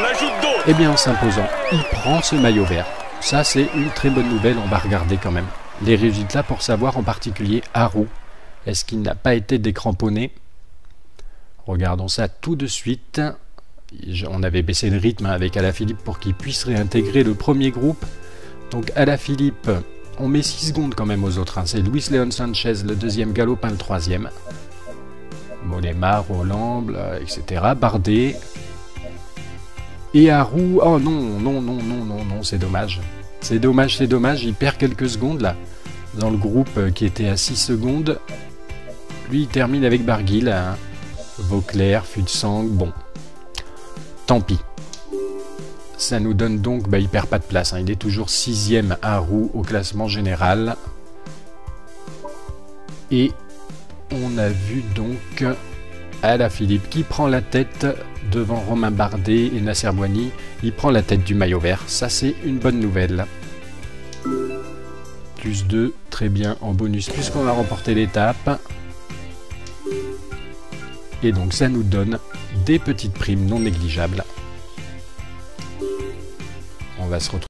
Et bien, en s'imposant, il prend ce maillot vert. Ça, c'est une très bonne nouvelle. On va regarder quand même les résultats pour savoir en particulier Arou. Est-ce qu'il n'a pas été décramponné? Regardons ça tout de suite. On avait baissé le rythme avec Alaphilippe pour qu'il puisse réintégrer le premier groupe. Donc Alaphilippe, on met 6 secondes quand même aux autres. Hein. C'est Luis Leon Sanchez, le deuxième, Galopin, le troisième. Mollema, Roland, etc. Bardet. Et Arou, oh non, c'est dommage. C'est dommage, il perd quelques secondes là. Dans le groupe qui était à 6 secondes. Lui, il termine avec Barguil. Hein. Vauclair, Futsang, bon. Tant pis. Ça nous donne donc, il perd pas de place. Hein. Il est toujours 6e à roue au classement général. Et on a vu donc Alaphilippe qui prend la tête devant Romain Bardet et Nasser Boigny. Il prend la tête du maillot vert. Ça, c'est une bonne nouvelle. Plus 2, très bien en bonus puisqu'on a remporté l'étape. Et donc ça nous donne des petites primes non négligeables. On va se retrouver.